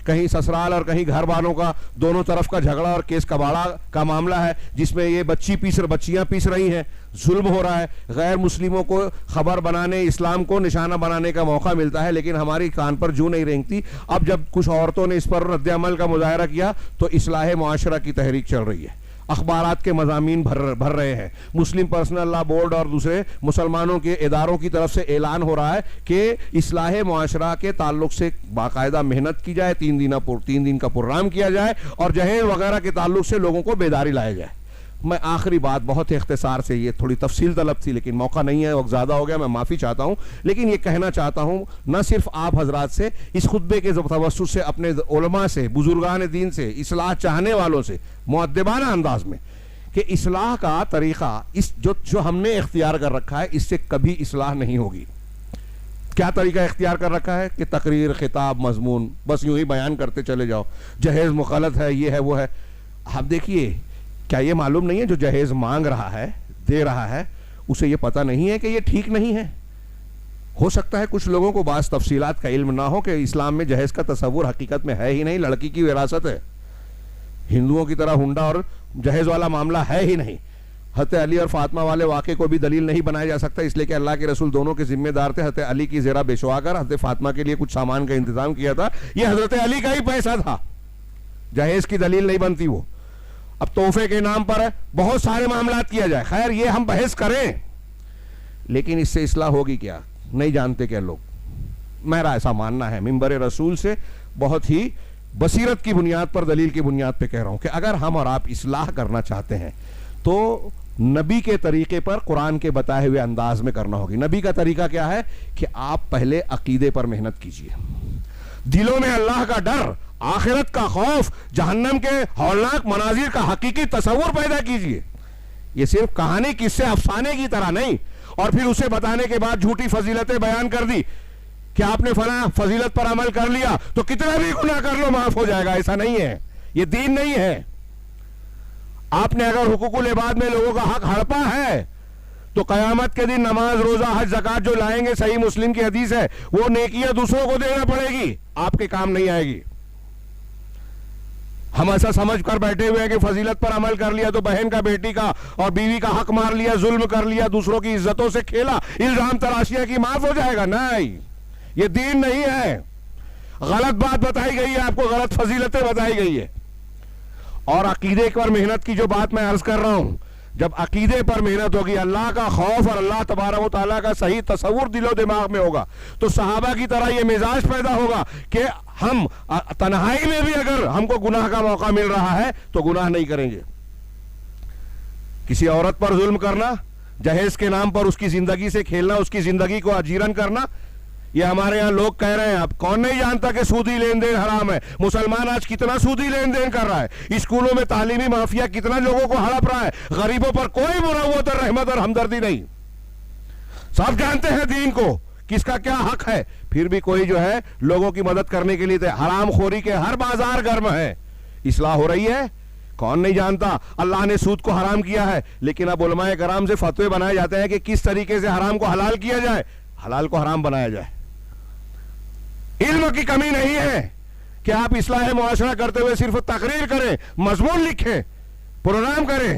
کہیں سسرال اور کہیں گھر والوں کا دونوں طرف کا جھگڑا اور کیس کباڑا کا معاملہ ہے، جس میں یہ بچیاں پیس رہی ہیں، ظلم ہو رہا ہے، غیر مسلموں کو خبر بنانے، اسلام کو نشانہ بنانے کا موقع ملتا ہے، لیکن ہماری کان پر جوں نہیں رینگتی۔ اب جب کچھ عورتوں نے اس پر رد عمل کا مظاہرہ کیا تو اصلاح معاشرہ کی تحریک چل رہی ہے، اخبارات کے مضامین بھر رہے ہیں، مسلم پرسنل لا بورڈ اور دوسرے مسلمانوں کے اداروں کی طرف سے اعلان ہو رہا ہے کہ اصلاح معاشرہ کے تعلق سے باقاعدہ محنت کی جائے، 3 دن کا پروگرام کیا جائے اور جہیز وغیرہ کے تعلق سے لوگوں کو بیداری لایا جائے۔ میں آخری بات بہت اختصار سے، یہ تھوڑی تفصیل طلب تھی لیکن موقع نہیں ہے، وقت زیادہ ہو گیا، میں معافی چاہتا ہوں، لیکن یہ کہنا چاہتا ہوں نہ صرف آپ حضرات سے، اس خطبے کے توسط سے اپنے علماء سے، بزرگان دین سے، اصلاح چاہنے والوں سے مؤدبانہ انداز میں، کہ اصلاح کا طریقہ جو ہم نے اختیار کر رکھا ہے اس سے کبھی اصلاح نہیں ہوگی۔ کیا طریقہ اختیار کر رکھا ہے کہ تقریر، خطاب، مضمون بس یوں ہی بیان کرتے چلے جاؤ، جہیز مخالط ہے، یہ ہے وہ ہے۔ اب دیکھیے، کیا یہ معلوم نہیں ہے جو جہیز مانگ رہا ہے، دے رہا ہے، اسے یہ پتہ نہیں ہے کہ یہ ٹھیک نہیں ہے؟ ہو سکتا ہے کچھ لوگوں کو بعض تفصیلات کا علم نہ ہو کہ اسلام میں جہیز کا تصور حقیقت میں ہے ہی نہیں، لڑکی کی وراثت ہے، ہندوؤں کی طرح ہنڈا اور جہیز والا معاملہ ہے ہی نہیں۔ حضرت علی اور فاطمہ والے واقعے کو بھی دلیل نہیں بنایا جا سکتا، اس لیے کہ اللہ کے رسول دونوں کے ذمہ دار تھے۔ حضرت علی کی زیرہ بیچوا کر حضرت فاطمہ کے لیے کچھ سامان کا انتظام کیا تھا، یہ حضرت علی کا ہی پیسہ تھا، جہیز کی دلیل نہیں بنتی وہ۔ اب تحفے کے نام پر بہت سارے معاملات کیا جائے، خیر یہ ہم بحث کریں، لیکن اس سے اصلاح ہوگی کیا؟ نہیں جانتے کیا لوگ؟ میرا ایسا ماننا ہے، منبر رسول سے بہت ہی بصیرت کی بنیاد پر، دلیل کی بنیاد پہ کہہ رہا ہوں کہ اگر ہم اور آپ اصلاح کرنا چاہتے ہیں تو نبی کے طریقے پر، قرآن کے بتائے ہوئے انداز میں کرنا ہوگی۔ نبی کا طریقہ کیا ہے کہ آپ پہلے عقیدے پر محنت کیجئے، دلوں میں اللہ کا ڈر، آخرت کا خوف، جہنم کے ہولناک مناظر کا حقیقی تصور پیدا کیجئے۔ یہ صرف کہانی، قصے، افسانے کی طرح نہیں، اور پھر اسے بتانے کے بعد جھوٹی فضیلتیں بیان کر دی کہ آپ نے فلاں فضیلت پر عمل کر لیا تو کتنا بھی گناہ کر لو معاف ہو جائے گا۔ ایسا نہیں ہے، یہ دین نہیں ہے۔ آپ نے اگر حقوق العباد میں لوگوں کا حق ہڑپا ہے تو قیامت کے دن نماز، روزہ، حج، زکوٰۃ جو لائیں گے، صحیح مسلم کی حدیث ہے، وہ نیکیاں دوسروں کو دینا پڑے گی، آپ کے کام نہیں آئے گی۔ ہم ایسا سمجھ کر بیٹھے ہوئے ہیں کہ فضیلت پر عمل کر لیا تو بہن کا، بیٹی کا اور بیوی کا حق مار لیا، ظلم کر لیا، دوسروں کی عزتوں سے کھیلا، الزام تراشیاں کی، معاف ہو جائے گا۔ نہیں، یہ دین نہیں ہے۔ غلط بات بتائی گئی ہے آپ کو، غلط فضیلتیں بتائی گئی ہے۔ اور عقیدے پر محنت کی جو بات میں عرض کر رہا ہوں، جب عقیدے پر محنت ہوگی، اللہ کا خوف اور اللہ تبارک و تعالیٰ کا صحیح تصور دل و دماغ میں ہوگا، تو صحابہ کی طرح یہ مزاج پیدا ہوگا کہ ہم تنہائی میں بھی اگر ہم کو گناہ کا موقع مل رہا ہے تو گناہ نہیں کریں گے۔ کسی عورت پر ظلم کرنا، جہیز کے نام پر اس کی زندگی سے کھیلنا، اس کی زندگی کو اجیرن کرنا، یہ ہمارے ہاں لوگ کہہ رہے ہیں، اب کون نہیں جانتا کہ سودی لین دین حرام ہے؟ مسلمان آج کتنا سودی لین دین کر رہا ہے، اسکولوں میں تعلیمی مافیا کتنا لوگوں کو ہڑپ رہا ہے، غریبوں پر کوئی مروت اور رحمت اور ہمدردی نہیں۔ سب جانتے ہیں دین کو، کس کا کیا حق ہے، پھر بھی کوئی جو ہے لوگوں کی مدد کرنے کے لیے حرام خوری کے ہر بازار گرم ہے۔ اصلاح ہو رہی ہے؟ کون نہیں جانتا اللہ نے سود کو حرام کیا ہے، لیکن اب علماء کرام سے فتوے بنائے جاتے ہیں کہ کس طریقے سے حرام کو حلال کیا جائے، حلال کو حرام بنایا جائے۔ علم کی کمی نہیں ہے کہ آپ اصلاح معاشرہ کرتے ہوئے صرف تقریر کریں، مضمون لکھیں، پروگرام کریں،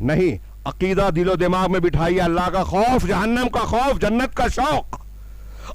نہیں، عقیدہ دل و دماغ میں بٹھائیے، اللہ کا خوف، جہنم کا خوف، جنت کا شوق،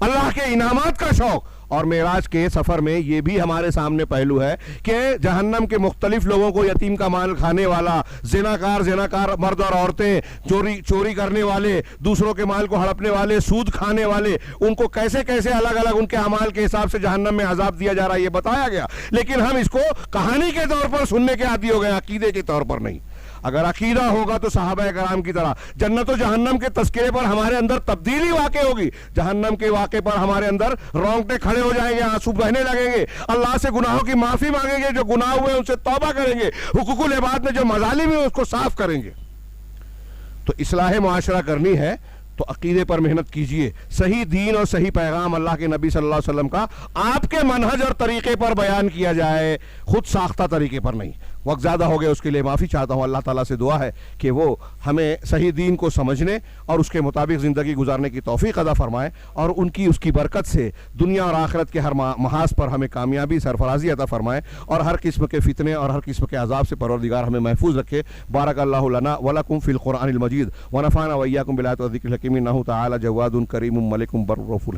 اللہ کے انعامات کا شوق۔ اور معراج کے سفر میں یہ بھی ہمارے سامنے پہلو ہے کہ جہنم کے مختلف لوگوں کو، یتیم کا مال کھانے والا، زناکار مرد اور عورتیں، چوری کرنے والے، دوسروں کے مال کو ہڑپنے والے، سود کھانے والے، ان کو کیسے کیسے الگ الگ ان کے اعمال کے حساب سے جہنم میں عذاب دیا جا رہا ہے، یہ بتایا گیا۔ لیکن ہم اس کو کہانی کے طور پر سننے کے عادی ہو گئے، عقیدے کے طور پر نہیں۔ اگر عقیدہ ہوگا تو صحابہ کرام کی طرح جنت و جہنم کے تذکرے پر ہمارے اندر تبدیلی واقع ہوگی، جہنم کے واقعے پر ہمارے اندر رونگٹے کھڑے ہو جائیں گے، آنسو بہنے لگیں گے، اللہ سے گناہوں کی معافی مانگیں گے، جو گناہ ہوئے ان سے توبہ کریں گے، حقوق العباد میں جو مظالم ہیں اس کو صاف کریں گے۔ تو اصلاح معاشرہ کرنی ہے تو عقیدے پر محنت کیجئے، صحیح دین اور صحیح پیغام اللہ کے نبی صلی اللہ علیہ وسلم کا آپ کے منہج اور طریقے پر بیان کیا جائے، خود ساختہ طریقے پر نہیں۔ وقت زیادہ ہو گیا اس کے لیے معافی چاہتا ہوں. اللہ تعالیٰ سے دعا ہے کہ وہ ہمیں صحیح دین کو سمجھنے اور اس کے مطابق زندگی گزارنے کی توفیق عطا فرمائے, اور اس کی برکت سے دنیا اور آخرت کے ہر محاذ پر ہمیں کامیابی سرفرازی عطا فرمائے, اور ہر قسم کے فتنے اور ہر قسم کے عذاب سے پروردگار ہمیں محفوظ رکھے. بارک اللہ لنا ولکم فی القرآن المجید ونفعنا وإیاکم بالآیات والذکر الحکیم انہ تعالی جواد کریم ملک بر رؤوف.